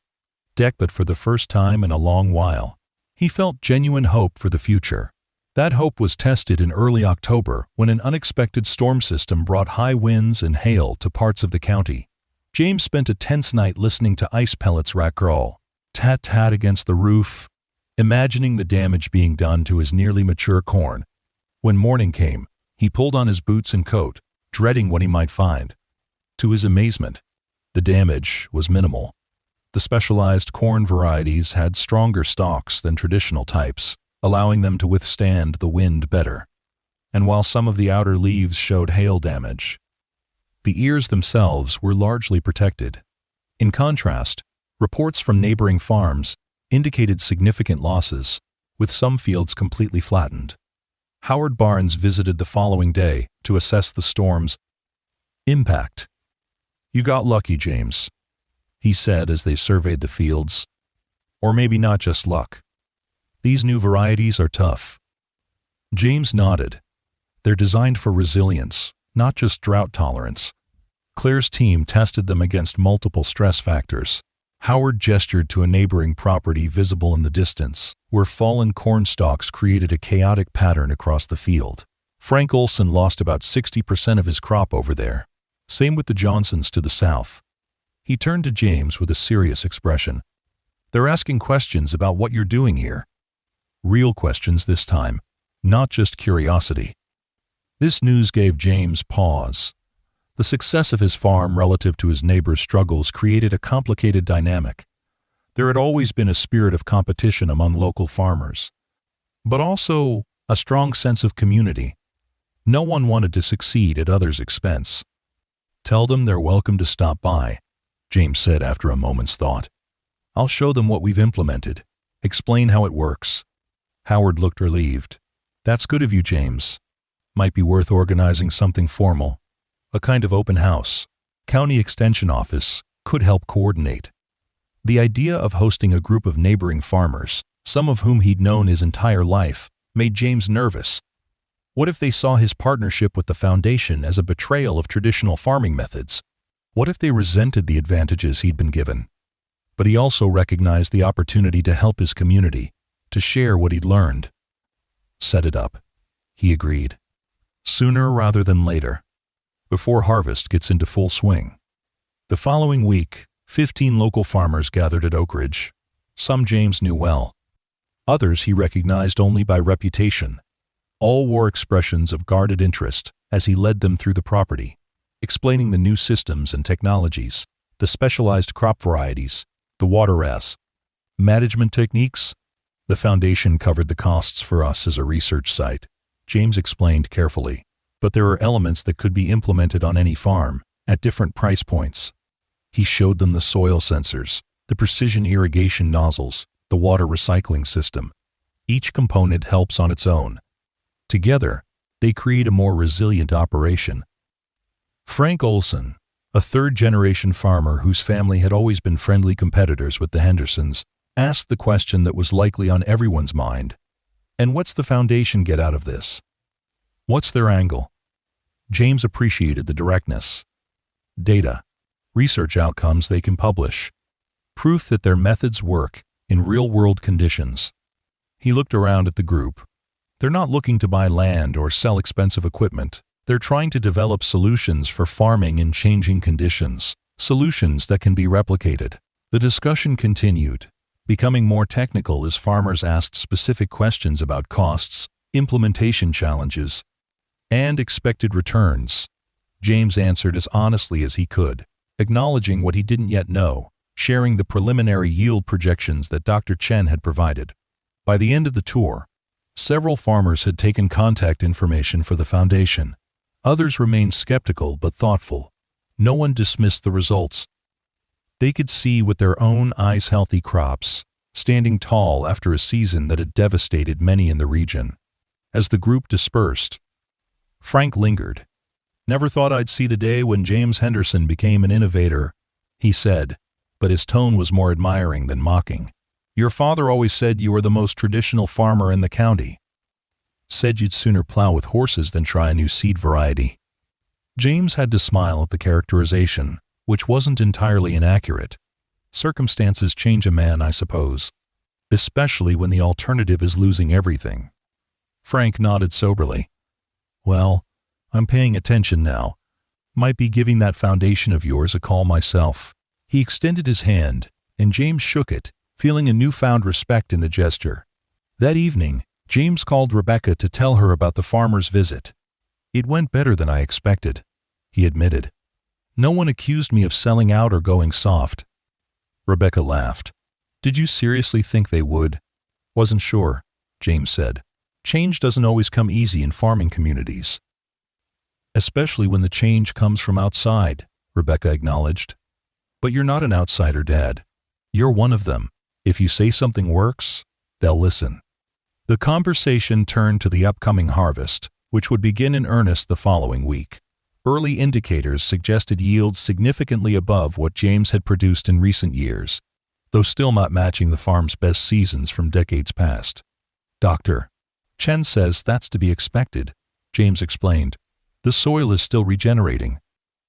But for the first time in a long while, he felt genuine hope for the future. That hope was tested in early October when an unexpected storm system brought high winds and hail to parts of the county. James spent a tense night listening to ice pellets crackle, tat-tat against the roof, imagining the damage being done to his nearly mature corn. When morning came, he pulled on his boots and coat, dreading what he might find. To his amazement, the damage was minimal. The specialized corn varieties had stronger stalks than traditional types, allowing them to withstand the wind better. And while some of the outer leaves showed hail damage, the ears themselves were largely protected. In contrast, reports from neighboring farms indicated significant losses, with some fields completely flattened. Howard Barnes visited the following day to assess the storm's impact. "You got lucky, James," he said as they surveyed the fields. "Or maybe not just luck. These new varieties are tough." James nodded. "They're designed for resilience, not just drought tolerance." Claire's team tested them against multiple stress factors. Howard gestured to a neighboring property visible in the distance, where fallen corn stalks created a chaotic pattern across the field. Frank Olson lost about 60% of his crop over there. Same with the Johnsons to the south. He turned to James with a serious expression. "They're asking questions about what you're doing here. Real questions this time, not just curiosity." This news gave James pause. The success of his farm relative to his neighbors' struggles created a complicated dynamic. There had always been a spirit of competition among local farmers, but also a strong sense of community. No one wanted to succeed at others' expense. "Tell them they're welcome to stop by," James said after a moment's thought. "I'll show them what we've implemented, explain how it works." Howard looked relieved. "That's good of you, James. Might be worth organizing something formal. A kind of open house. County Extension Office could help coordinate." The idea of hosting a group of neighboring farmers, some of whom he'd known his entire life, made James nervous. What if they saw his partnership with the foundation as a betrayal of traditional farming methods? What if they resented the advantages he'd been given? But he also recognized the opportunity to help his community, to share what he'd learned. "Set it up," he agreed. "Sooner rather than later, before harvest gets into full swing." The following week, 15 local farmers gathered at Oak Ridge. Some James knew well. Others he recognized only by reputation. All wore expressions of guarded interest as he led them through the property, explaining the new systems and technologies, the specialized crop varieties, the water RAS, management techniques. "The foundation covered the costs for us as a research site," James explained carefully, "but there are elements that could be implemented on any farm, at different price points." He showed them the soil sensors, the precision irrigation nozzles, the water recycling system. Each component helps on its own. Together, they create a more resilient operation. Frank Olson, a third-generation farmer whose family had always been friendly competitors with the Hendersons, asked the question that was likely on everyone's mind. "And what's the foundation get out of this? What's their angle?" James appreciated the directness. "Data. Research outcomes they can publish. Proof that their methods work in real-world conditions." He looked around at the group. "They're not looking to buy land or sell expensive equipment. They're trying to develop solutions for farming in changing conditions, solutions that can be replicated." The discussion continued, becoming more technical as farmers asked specific questions about costs, implementation challenges, and expected returns. James answered as honestly as he could, acknowledging what he didn't yet know, sharing the preliminary yield projections that Dr. Chen had provided. By the end of the tour, several farmers had taken contact information for the foundation. Others remained skeptical but thoughtful. No one dismissed the results. They could see with their own eyes healthy crops, standing tall after a season that had devastated many in the region. As the group dispersed, Frank lingered. "Never thought I'd see the day when James Henderson became an innovator," he said, but his tone was more admiring than mocking. "Your father always said you were the most traditional farmer in the county. Said you'd sooner plow with horses than try a new seed variety." James had to smile at the characterization, which wasn't entirely inaccurate. Circumstances change a man, I suppose, especially when the alternative is losing everything. Frank nodded soberly. "Well, I'm paying attention now. Might be giving that foundation of yours a call myself." He extended his hand, and James shook it, feeling a newfound respect in the gesture. That evening, James called Rebecca to tell her about the farmer's visit. "It went better than I expected," he admitted. "No one accused me of selling out or going soft." Rebecca laughed. "Did you seriously think they would?" "Wasn't sure," James said. "Change doesn't always come easy in farming communities." "Especially when the change comes from outside," Rebecca acknowledged. "But you're not an outsider, Dad. You're one of them. If you say something works, they'll listen." The conversation turned to the upcoming harvest, which would begin in earnest the following week. Early indicators suggested yields significantly above what James had produced in recent years, though still not matching the farm's best seasons from decades past. "Dr. Chen says that's to be expected," James explained. "The soil is still regenerating.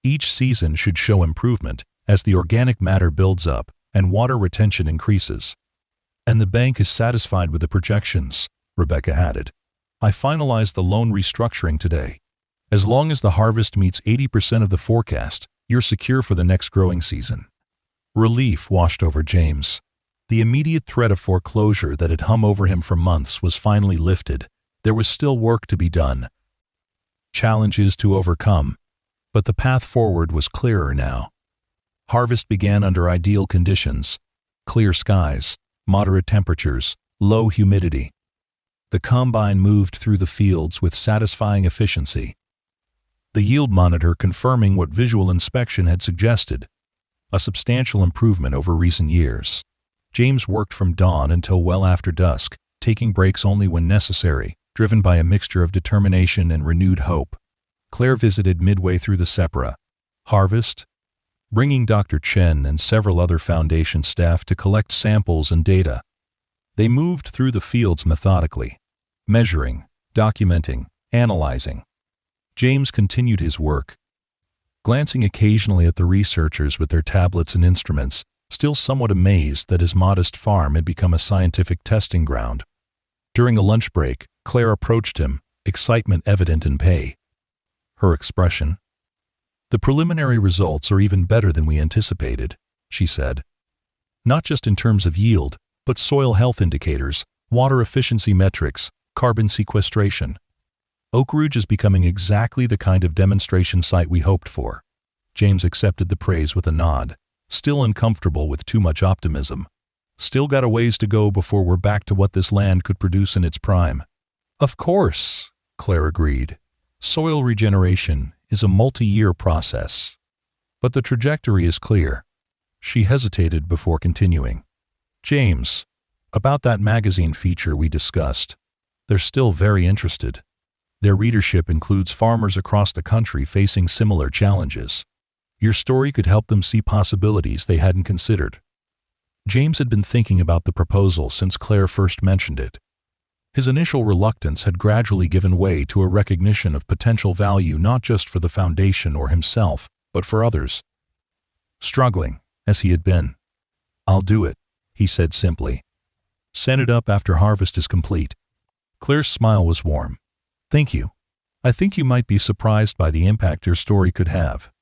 Each season should show improvement as the organic matter builds up and water retention increases." "And the bank is satisfied with the projections," Rebecca added. "I finalized the loan restructuring today. As long as the harvest meets 80% of the forecast, you're secure for the next growing season." Relief washed over James. The immediate threat of foreclosure that had hung over him for months was finally lifted. There was still work to be done, challenges to overcome, But the path forward was clearer now. Harvest began under ideal conditions: clear skies, moderate temperatures, low humidity. The combine moved through the fields with satisfying efficiency, the yield monitor confirming what visual inspection had suggested: a substantial improvement over recent years. James worked from dawn until well after dusk, taking breaks only when necessary, driven by a mixture of determination and renewed hope. Claire visited midway through the Sepra harvest, bringing Dr. Chen and several other Foundation staff to collect samples and data. They moved through the fields methodically, measuring, documenting, analyzing. James continued his work, glancing occasionally at the researchers with their tablets and instruments, still somewhat amazed that his modest farm had become a scientific testing ground. During a lunch break, Claire approached him, excitement evident in pay. Her expression: "The preliminary results are even better than we anticipated," she said. "Not just in terms of yield, but soil health indicators, water efficiency metrics, carbon sequestration. Oak Ridge is becoming exactly the kind of demonstration site we hoped for." James accepted the praise with a nod, still uncomfortable with too much optimism. "Still got a ways to go before we're back to what this land could produce in its prime." "Of course," Claire agreed. "Soil regeneration is a multi-year process. But the trajectory is clear." She hesitated before continuing. "James, about that magazine feature we discussed, they're still very interested. Their readership includes farmers across the country facing similar challenges. Your story could help them see possibilities they hadn't considered." James had been thinking about the proposal since Claire first mentioned it. His initial reluctance had gradually given way to a recognition of potential value not just for the Foundation or himself, but for others. Struggling, as he had been. "I'll do it," he said simply. "Send it up after harvest is complete." Claire's smile was warm. "Thank you. I think you might be surprised by the impact your story could have."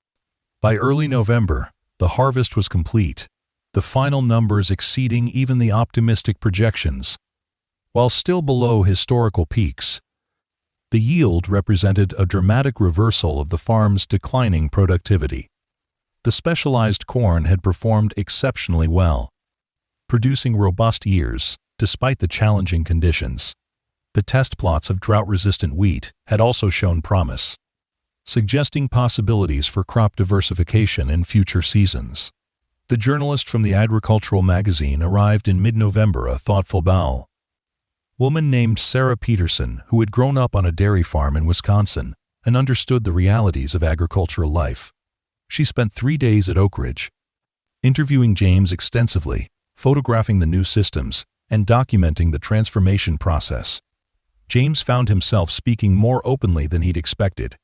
By early November, the harvest was complete, the final numbers exceeding even the optimistic projections. While still below historical peaks, the yield represented a dramatic reversal of the farm's declining productivity. The specialized corn had performed exceptionally well, producing robust ears despite the challenging conditions. The test plots of drought-resistant wheat had also shown promise, suggesting possibilities for crop diversification in future seasons. The journalist from the agricultural magazine arrived in mid-November, a thoughtful bowl. Woman named Sarah Peterson, who had grown up on a dairy farm in Wisconsin and understood the realities of agricultural life. She spent 3 days at Oak Ridge, interviewing James extensively, photographing the new systems, and documenting the transformation process. James found himself speaking more openly than he'd expected,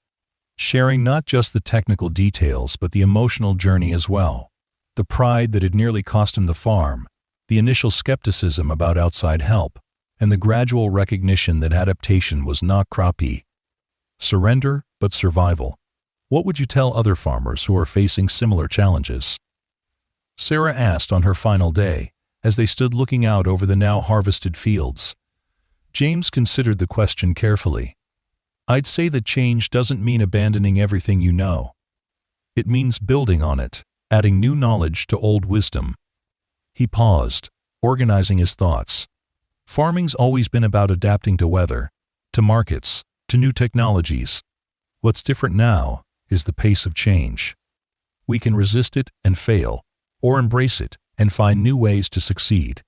sharing not just the technical details but the emotional journey as well. The pride that had nearly cost him the farm, the initial skepticism about outside help, and the gradual recognition that adaptation was not crappy surrender, but survival. What would you tell other farmers who are facing similar challenges? Sarah asked on her final day, as they stood looking out over the now harvested fields. James considered the question carefully. "I'd say that change doesn't mean abandoning everything you know. It means building on it, adding new knowledge to old wisdom." He paused, organizing his thoughts. Farming's always been about adapting to weather, to markets, to new technologies. What's different now is the pace of change. We can resist it and fail, or embrace it and find new ways to succeed.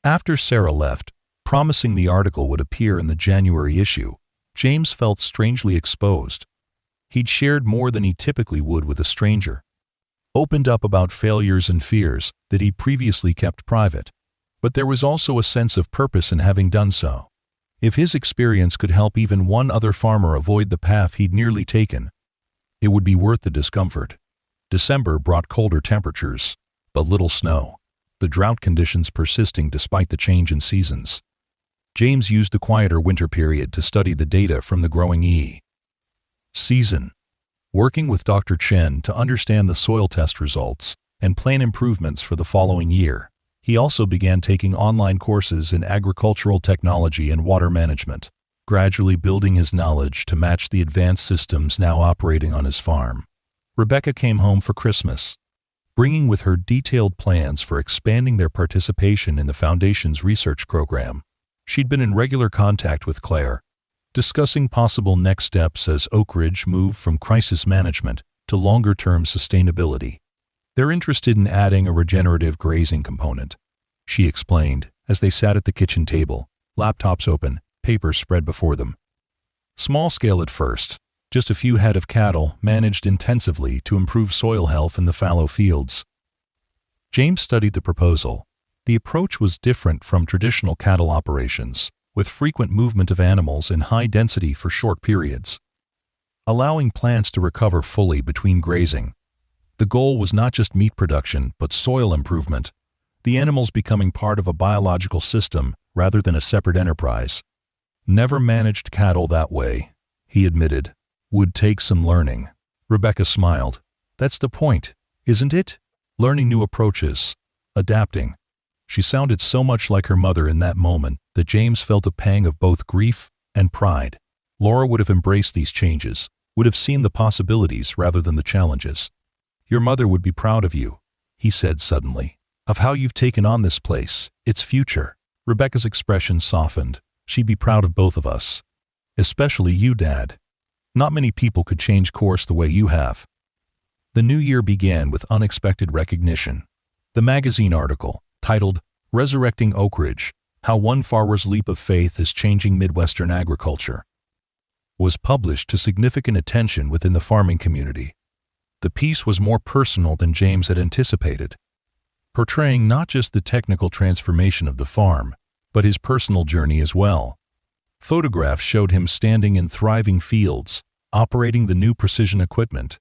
After Sarah left, promising the article would appear in the January issue, James felt strangely exposed. He'd shared more than he typically would with a stranger, opened up about failures and fears that he'd previously kept private. But there was also a sense of purpose in having done so. If his experience could help even one other farmer avoid the path he'd nearly taken, it would be worth the discomfort. December brought colder temperatures, but little snow, the drought conditions persisting despite the change in seasons. James used the quieter winter period to study the data from the growing season, working with Dr. Chen to understand the soil test results and plan improvements for the following year. He also began taking online courses in agricultural technology and water management. gradually building his knowledge to match the advanced systems now operating on his farm. Rebecca came home for Christmas, bringing with her detailed plans for expanding their participation in the Foundation's research program. She'd been in regular contact with Claire, discussing possible next steps as Oak Ridge moved from crisis management to longer-term sustainability. They're interested in adding a regenerative grazing component, she explained as they sat at the kitchen table, laptops open, papers spread before them. Small scale at first, just a few head of cattle managed intensively to improve soil health in the fallow fields. James studied the proposal. The approach was different from traditional cattle operations, with frequent movement of animals in high density for short periods, allowing plants to recover fully between grazing. The goal was not just meat production, but soil improvement, the animals becoming part of a biological system rather than a separate enterprise. Never managed cattle that way, he admitted. Would take some learning. Rebecca smiled. That's the point, isn't it? Learning new approaches, adapting. She sounded so much like her mother in that moment that James felt a pang of both grief and pride. Laura would have embraced these changes, would have seen the possibilities rather than the challenges. Your mother would be proud of you, he said suddenly, of how you've taken on this place, its future. Rebecca's expression softened. She'd be proud of both of us. Especially you, Dad. Not many people could change course the way you have. The new year began with unexpected recognition. The magazine article, titled Resurrecting Oak Ridge, How One Farmer's Leap of Faith is Changing Midwestern Agriculture, was published to significant attention within the farming community. The piece was more personal than James had anticipated, portraying not just the technical transformation of the farm, but his personal journey as well. Photographs showed him standing in thriving fields, operating the new precision equipment,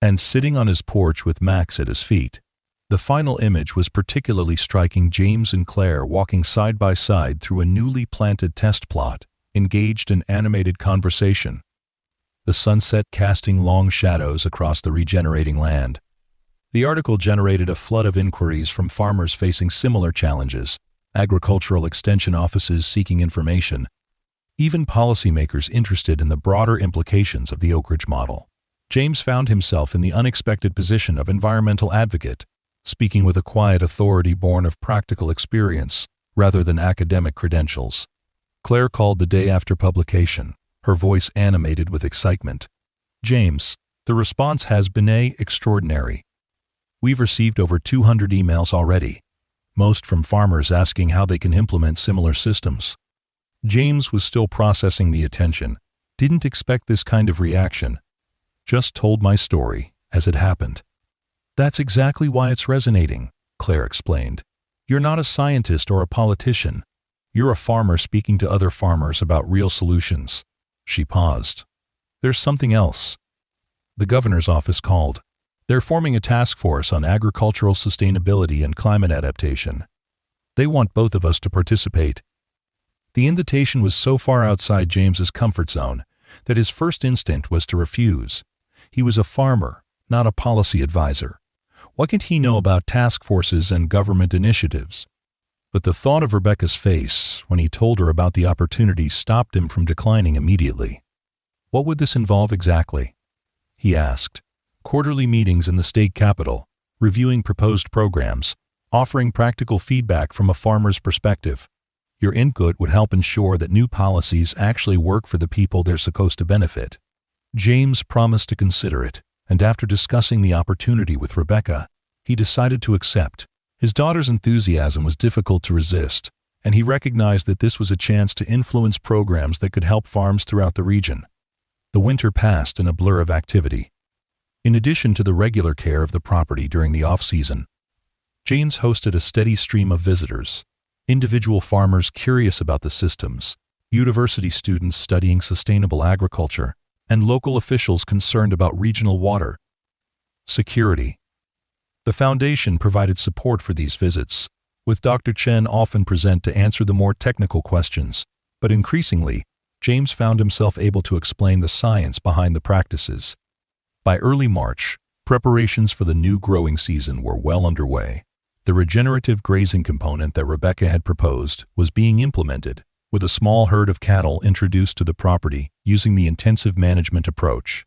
and sitting on his porch with Max at his feet. The final image was particularly striking: James and Claire walking side by side through a newly planted test plot, engaged in animated conversation. The sunset casting long shadows across the regenerating land. The article generated a flood of inquiries from farmers facing similar challenges, agricultural extension offices seeking information, even policymakers interested in the broader implications of the Oak Ridge model. James found himself in the unexpected position of environmental advocate, speaking with a quiet authority born of practical experience rather than academic credentials. Claire called the day after publication, her voice animated with excitement. James, the response has been extraordinary. We've received over 200 emails already, most from farmers asking how they can implement similar systems. James was still processing the attention. Didn't expect this kind of reaction. Just told my story, as it happened. That's exactly why it's resonating, Claire explained. You're not a scientist or a politician. You're a farmer speaking to other farmers about real solutions. She paused. There's something else. The governor's office called. They're forming a task force on agricultural sustainability and climate adaptation. They want both of us to participate. The invitation was so far outside James's comfort zone that his first instinct was to refuse. He was a farmer, not a policy advisor. What could he know about task forces and government initiatives? But the thought of Rebecca's face when he told her about the opportunity stopped him from declining immediately. What would this involve exactly? He asked. Quarterly meetings in the state capitol, reviewing proposed programs, offering practical feedback from a farmer's perspective. Your input would help ensure that new policies actually work for the people they're supposed to benefit. James promised to consider it, and after discussing the opportunity with Rebecca, he decided to accept. His daughter's enthusiasm was difficult to resist, and he recognized that this was a chance to influence programs that could help farms throughout the region. The winter passed in a blur of activity. In addition to the regular care of the property during the off-season, James hosted a steady stream of visitors. Individual farmers curious about the systems, university students studying sustainable agriculture, and local officials concerned about regional water security. The foundation provided support for these visits, with Dr. Chen often present to answer the more technical questions, but increasingly, James found himself able to explain the science behind the practices. By early March, preparations for the new growing season were well underway. The regenerative grazing component that Rebecca had proposed was being implemented, with a small herd of cattle introduced to the property using the intensive management approach.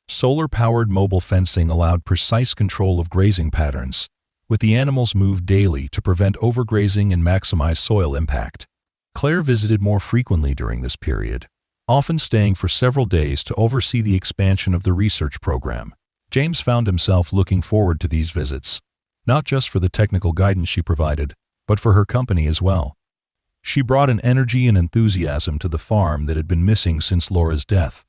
Solar-powered mobile fencing allowed precise control of grazing patterns, with the animals moved daily to prevent overgrazing and maximize soil impact. Claire visited more frequently during this period, often staying for several days to oversee the expansion of the research program. James found himself looking forward to these visits, not just for the technical guidance she provided, but for her company as well. She brought an energy and enthusiasm to the farm that had been missing since Laura's death,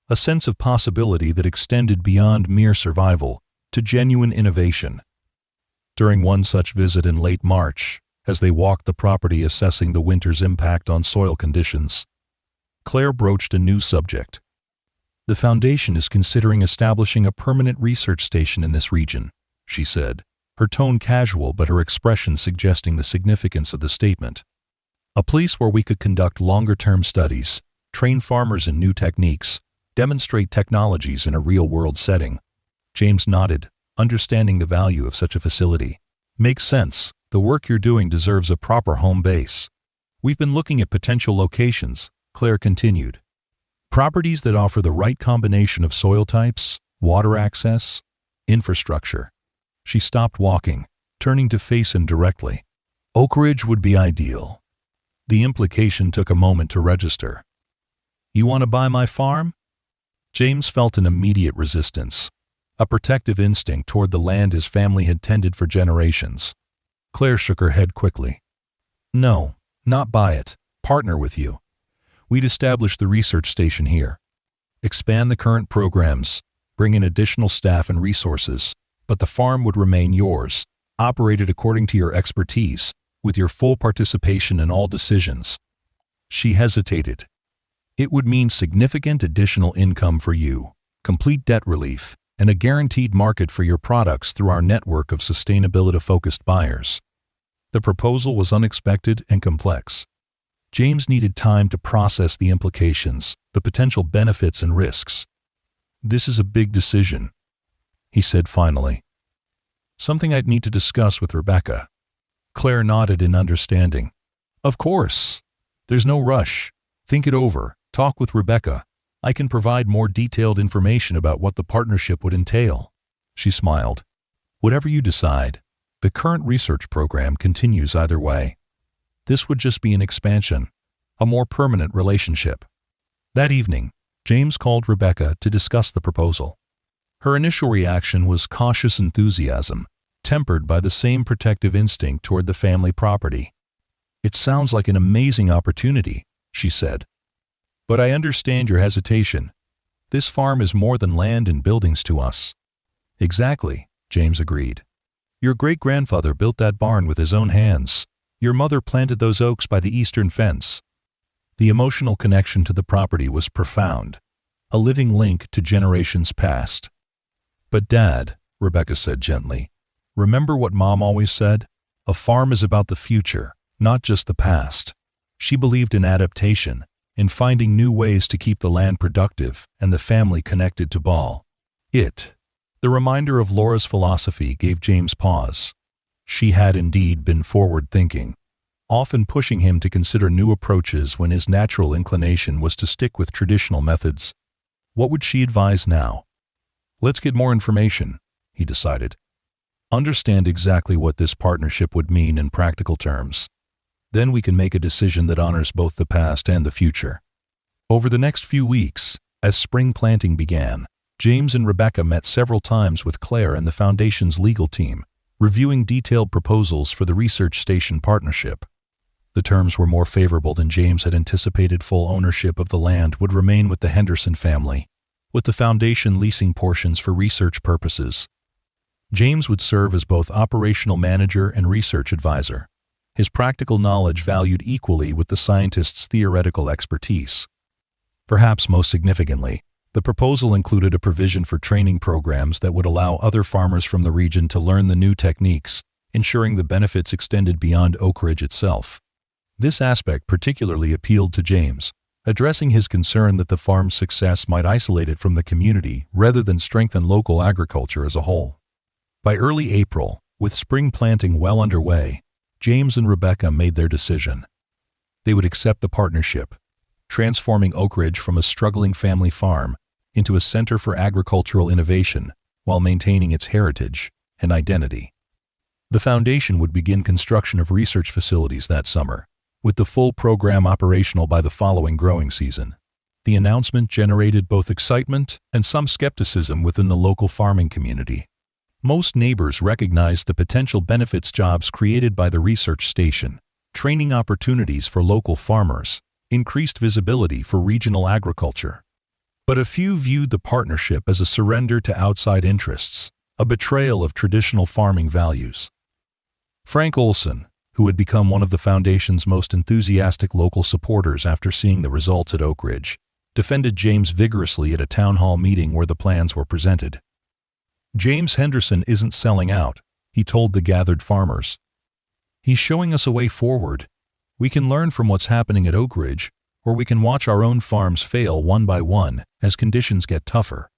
a sense of possibility that extended beyond mere survival to genuine innovation. During one such visit in late March, as they walked the property assessing the winter's impact on soil conditions, Claire broached a new subject. "The Foundation is considering establishing a permanent research station in this region," she said, her tone casual but her expression suggesting the significance of the statement. "A place where we could conduct longer-term studies, train farmers in new techniques, demonstrate technologies in a real-world setting." James nodded, understanding the value of such a facility. "Makes sense. The work you're doing deserves a proper home base. We've been looking at potential locations," Claire continued. "Properties that offer the right combination of soil types, water access, infrastructure." She stopped walking, turning to face him directly. "Oak Ridge would be ideal." The implication took a moment to register. "You want to buy my farm?" James felt an immediate resistance, a protective instinct toward the land his family had tended for generations. Claire shook her head quickly. "No, not buy it. Partner with you. We'd establish the research station here. Expand the current programs, bring in additional staff and resources, but the farm would remain yours, operated according to your expertise, with your full participation in all decisions." She hesitated. "It would mean significant additional income for you, complete debt relief, and a guaranteed market for your products through our network of sustainability-focused buyers." The proposal was unexpected and complex. James needed time to process the implications, the potential benefits and risks. "This is a big decision," he said finally. "Something I'd need to discuss with Rebecca." Claire nodded in understanding. "Of course. There's no rush. Think it over. Talk with Rebecca. I can provide more detailed information about what the partnership would entail." She smiled. "Whatever you decide, the current research program continues either way. This would just be an expansion, a more permanent relationship." That evening, James called Rebecca to discuss the proposal. Her initial reaction was cautious enthusiasm, tempered by the same protective instinct toward the family property. "It sounds like an amazing opportunity," she said. "But I understand your hesitation. This farm is more than land and buildings to us." "Exactly," James agreed. "Your great-grandfather built that barn with his own hands. Your mother planted those oaks by the eastern fence." The emotional connection to the property was profound, a living link to generations past. "But Dad," Rebecca said gently, "remember what Mom always said? A farm is about the future, not just the past." She believed in adaptation, in finding new ways to keep the land productive and the family connected to Ball. The reminder of Laura's philosophy gave James pause. She had indeed been forward-thinking, often pushing him to consider new approaches when his natural inclination was to stick with traditional methods. What would she advise now? "Let's get more information," he decided. "Understand exactly what this partnership would mean in practical terms. Then we can make a decision that honors both the past and the future." Over the next few weeks, as spring planting began, James and Rebecca met several times with Claire and the Foundation's legal team, reviewing detailed proposals for the research station partnership. The terms were more favorable than James had anticipated. Full ownership of the land would remain with the Henderson family, with the Foundation leasing portions for research purposes. James would serve as both operational manager and research advisor, his practical knowledge valued equally with the scientist's theoretical expertise. Perhaps most significantly, the proposal included a provision for training programs that would allow other farmers from the region to learn the new techniques, ensuring the benefits extended beyond Oak Ridge itself. This aspect particularly appealed to James, addressing his concern that the farm's success might isolate it from the community rather than strengthen local agriculture as a whole. By early April, with spring planting well underway, James and Rebecca made their decision. they would accept the partnership, transforming Oak Ridge from a struggling family farm into a center for agricultural innovation while maintaining its heritage and identity. The foundation would begin construction of research facilities that summer, with the full program operational by the following growing season. The announcement generated both excitement and some skepticism within the local farming community. Most neighbors recognized the potential benefits jobs created by the research station, training opportunities for local farmers, increased visibility for regional agriculture. But a few viewed the partnership as a surrender to outside interests, a betrayal of traditional farming values. Frank Olson, who had become one of the foundation's most enthusiastic local supporters after seeing the results at Oak Ridge, defended James vigorously at a town hall meeting where the plans were presented. "James Henderson isn't selling out," he told the gathered farmers. "He's showing us a way forward. We can learn from what's happening at Oak Ridge, or we can watch our own farms fail one by one as conditions get tougher."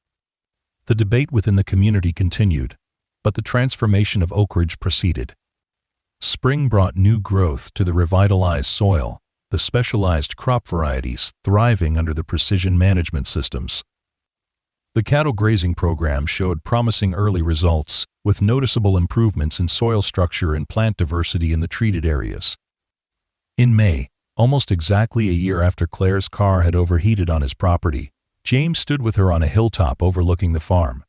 The debate within the community continued, but the transformation of Oak Ridge proceeded. Spring brought new growth to the revitalized soil, the specialized crop varieties thriving under the precision management systems. The cattle grazing program showed promising early results, with noticeable improvements in soil structure and plant diversity in the treated areas. In May, almost exactly a year after Claire's car had overheated on his property, James stood with her on a hilltop overlooking the farm.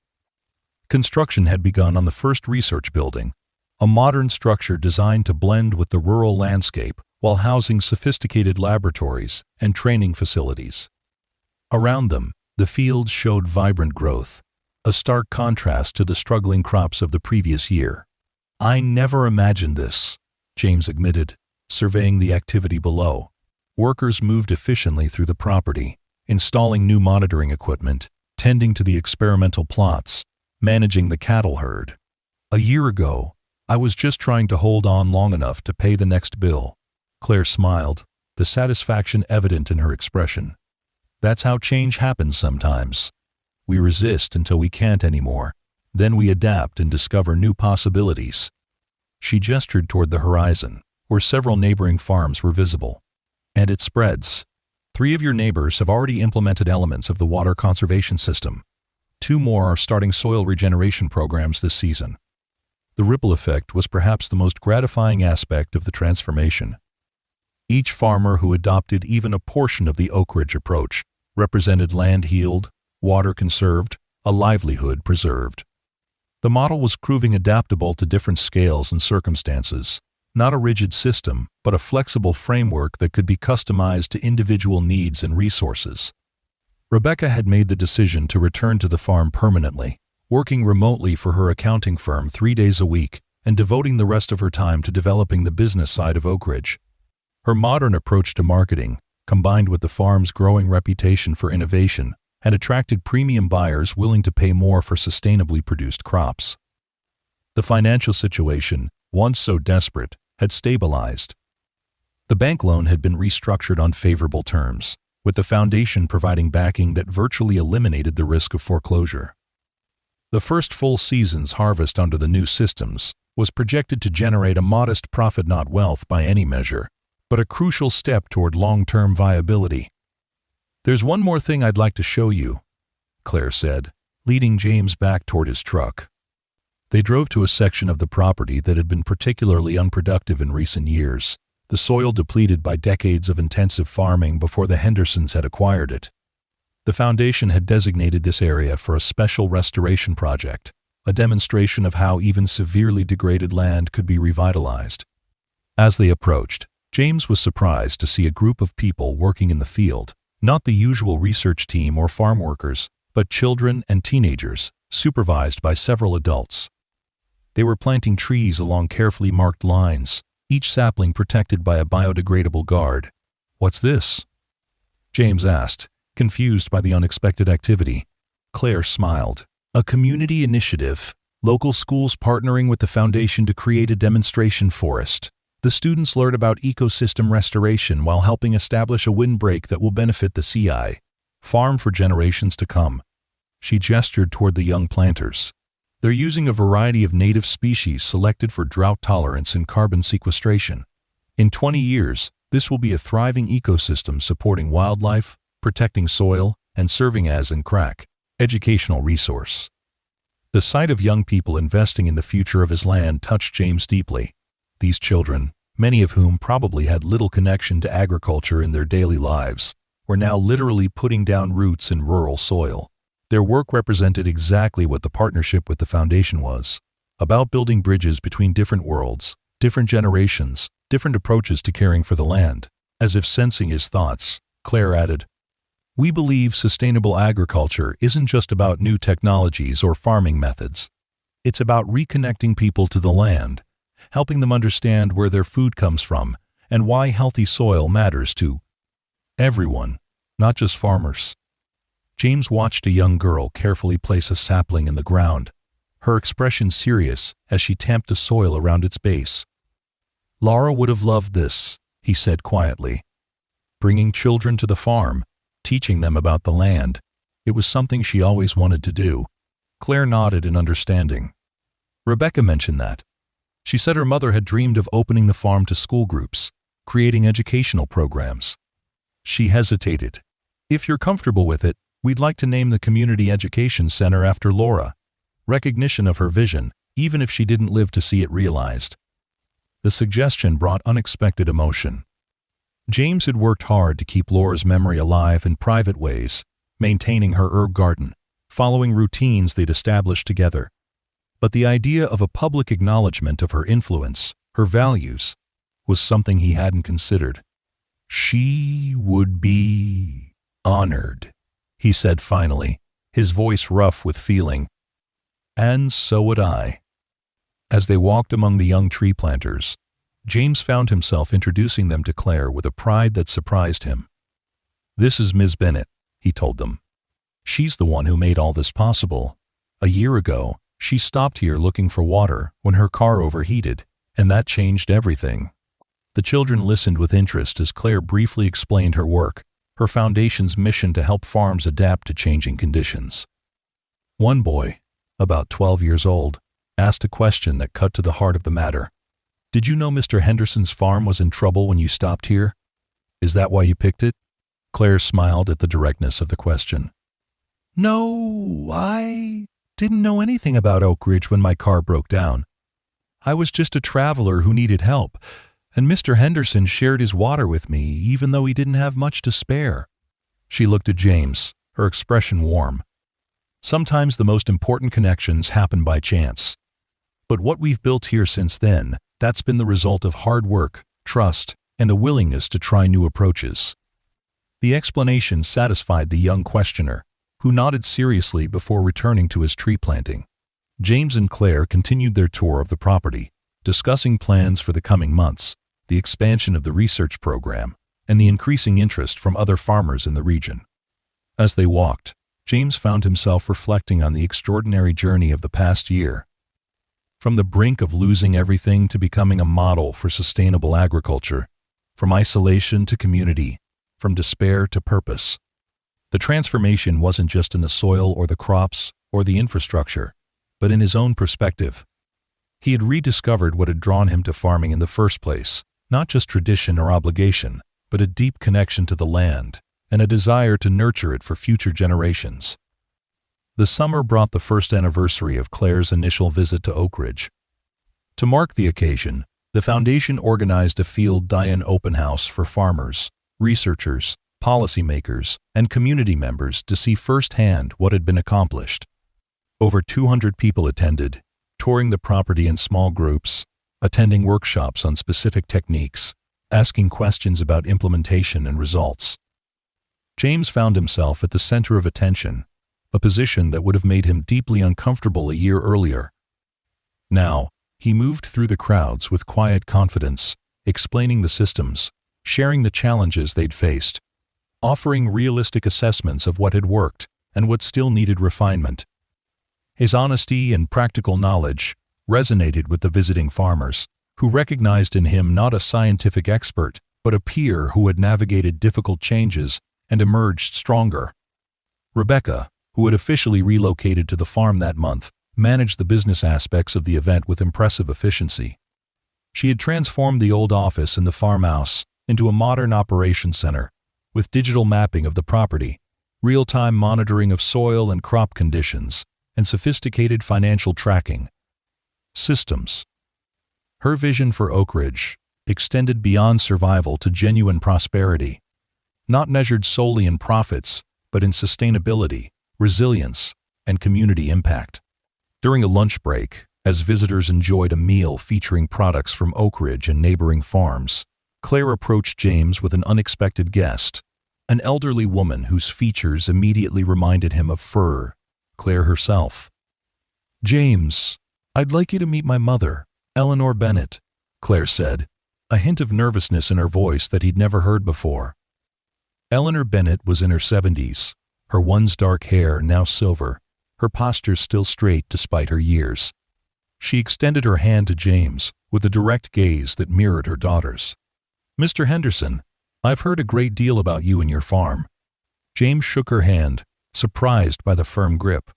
Construction had begun on the first research building, a modern structure designed to blend with the rural landscape while housing sophisticated laboratories and training facilities. Around them, the fields showed vibrant growth, a stark contrast to the struggling crops of the previous year. "I never imagined this," James admitted, surveying the activity below. Workers moved efficiently through the property, installing new monitoring equipment, tending to the experimental plots, managing the cattle herd. "A year ago, I was just trying to hold on long enough to pay the next bill." Claire smiled, the satisfaction evident in her expression. "That's how change happens sometimes. We resist until we can't anymore. Then we adapt and discover new possibilities." She gestured toward the horizon, where several neighboring farms were visible. "And it spreads. 3 of your neighbors have already implemented elements of the water conservation system. 2 more are starting soil regeneration programs this season." The ripple effect was perhaps the most gratifying aspect of the transformation. Each farmer who adopted even a portion of the Oak Ridge approach represented land healed, water conserved, a livelihood preserved. The model was proving adaptable to different scales and circumstances, not a rigid system, but a flexible framework that could be customized to individual needs and resources. Rebecca had made the decision to return to the farm permanently, working remotely for her accounting firm 3 days a week and devoting the rest of her time to developing the business side of Oak Ridge. Her modern approach to marketing, combined with the farm's growing reputation for innovation, had attracted premium buyers willing to pay more for sustainably produced crops. The financial situation, once so desperate, had stabilized. The bank loan had been restructured on favorable terms, with the foundation providing backing that virtually eliminated the risk of foreclosure. The first full season's harvest under the new systems was projected to generate a modest profit, not wealth by any measure, but a crucial step toward long-term viability. "There's one more thing I'd like to show you," Claire said, leading James back toward his truck. They drove to a section of the property that had been particularly unproductive in recent years, the soil depleted by decades of intensive farming before the Hendersons had acquired it. The foundation had designated this area for a special restoration project, a demonstration of how even severely degraded land could be revitalized. As they approached, James was surprised to see a group of people working in the field, not the usual research team or farm workers, but children and teenagers, supervised by several adults. They were planting trees along carefully marked lines, each sapling protected by a biodegradable guard. "What's this?" James asked, confused by the unexpected activity. Claire smiled. "A community initiative, local schools partnering with the foundation to create a demonstration forest. The students learn about ecosystem restoration while helping establish a windbreak that will benefit the CI farm for generations to come." She gestured toward the young planters. "They're using a variety of native species selected for drought tolerance and carbon sequestration. In 20 years, This will be a thriving ecosystem supporting wildlife, protecting soil, and serving as an educational resource. The sight of young people investing in the future of his land touched James deeply. These children, many of whom probably had little connection to agriculture in their daily lives, were now literally putting down roots in rural soil. Their work represented exactly what the partnership with the foundation was, about building bridges between different worlds, different generations, different approaches to caring for the land. As if sensing his thoughts, Claire added, "We believe sustainable agriculture isn't just about new technologies or farming methods. It's about reconnecting people to the land, helping them understand where their food comes from and why healthy soil matters to everyone, not just farmers." James watched a young girl carefully place a sapling in the ground, her expression serious as she tamped the soil around its base. "Laura would have loved this," he said quietly. Bringing children to the farm, teaching them about the land, it was something she always wanted to do. Claire nodded in understanding. Rebecca mentioned that. She said her mother had dreamed of opening the farm to school groups, creating educational programs. She hesitated. "If you're comfortable with it, we'd like to name the Community Education Center after Laura." Recognition of her vision, even if she didn't live to see it realized. The suggestion brought unexpected emotion. James had worked hard to keep Laura's memory alive in private ways, maintaining her herb garden, following routines they'd established together. But the idea of a public acknowledgement of her influence, her values, was something he hadn't considered. "She would be honored," he said finally, his voice rough with feeling. "And so would I." As they walked among the young tree planters, James found himself introducing them to Claire with a pride that surprised him. "This is Ms. Bennett," he told them. "She's the one who made all this possible. A year ago, she stopped here looking for water when her car overheated, and that changed everything." The children listened with interest as Claire briefly explained her work, her foundation's mission to help farms adapt to changing conditions. One boy, about 12 years old, asked a question that cut to the heart of the matter. "Did you know Mr. Henderson's farm was in trouble when you stopped here? Is that why you picked it?" Claire smiled at the directness of the question. "No, I didn't know anything about Oak Ridge when my car broke down. I was just a traveler who needed help, and Mr. Henderson shared his water with me even though he didn't have much to spare." She looked at James, her expression warm. "Sometimes the most important connections happen by chance. But what we've built here since then, that's been the result of hard work, trust, and a willingness to try new approaches." The explanation satisfied the young questioner, who nodded seriously before returning to his tree planting. James and Claire continued their tour of the property, discussing plans for the coming months, the expansion of the research program, and the increasing interest from other farmers in the region. As they walked, James found himself reflecting on the extraordinary journey of the past year. From the brink of losing everything to becoming a model for sustainable agriculture, from isolation to community, from despair to purpose. The transformation wasn't just in the soil or the crops or the infrastructure, but in his own perspective. He had rediscovered what had drawn him to farming in the first place, not just tradition or obligation, but a deep connection to the land and a desire to nurture it for future generations. The summer brought the first anniversary of Claire's initial visit to Oak Ridge. To mark the occasion, the foundation organized a field day-in open house for farmers, researchers, policymakers, and community members to see firsthand what had been accomplished. Over 200 people attended, touring the property in small groups, attending workshops on specific techniques, asking questions about implementation and results. James found himself at the center of attention, a position that would have made him deeply uncomfortable a year earlier. Now, he moved through the crowds with quiet confidence, explaining the systems, sharing the challenges they'd faced, offering realistic assessments of what had worked and what still needed refinement. His honesty and practical knowledge resonated with the visiting farmers, who recognized in him not a scientific expert, but a peer who had navigated difficult changes and emerged stronger. Rebecca, who had officially relocated to the farm that month, managed the business aspects of the event with impressive efficiency. She had transformed the old office in the farmhouse, into a modern operations center, with digital mapping of the property, real-time monitoring of soil and crop conditions, and sophisticated financial tracking systems. Her vision for Oak Ridge extended beyond survival to genuine prosperity, not measured solely in profits, but in sustainability, resilience, and community impact. During a lunch break, as visitors enjoyed a meal featuring products from Oak Ridge and neighboring farms, Claire approached James with an unexpected guest, an elderly woman whose features immediately reminded him of Claire herself. "James, I'd like you to meet my mother, Eleanor Bennett," Claire said, a hint of nervousness in her voice that he'd never heard before. Eleanor Bennett was in her 70s, her once dark hair now silver, her posture still straight despite her years. She extended her hand to James with a direct gaze that mirrored her daughter's. "Mr. Henderson, I've heard a great deal about you and your farm." James shook her hand, surprised by the firm grip.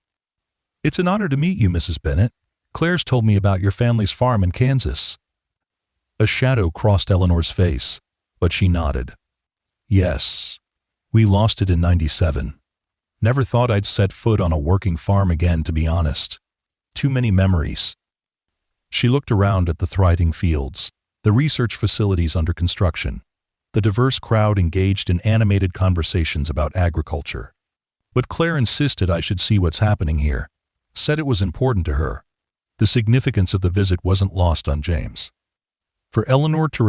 "It's an honor to meet you, Mrs. Bennett. Claire's told me about your family's farm in Kansas." A shadow crossed Eleanor's face, but she nodded. "Yes, we lost it in '97. Never thought I'd set foot on a working farm again, to be honest. Too many memories." She looked around at the thriving fields, the research facilities under construction, the diverse crowd engaged in animated conversations about agriculture. "But Claire insisted I should see what's happening here, said it was important to her." The significance of the visit wasn't lost on James. For Eleanor to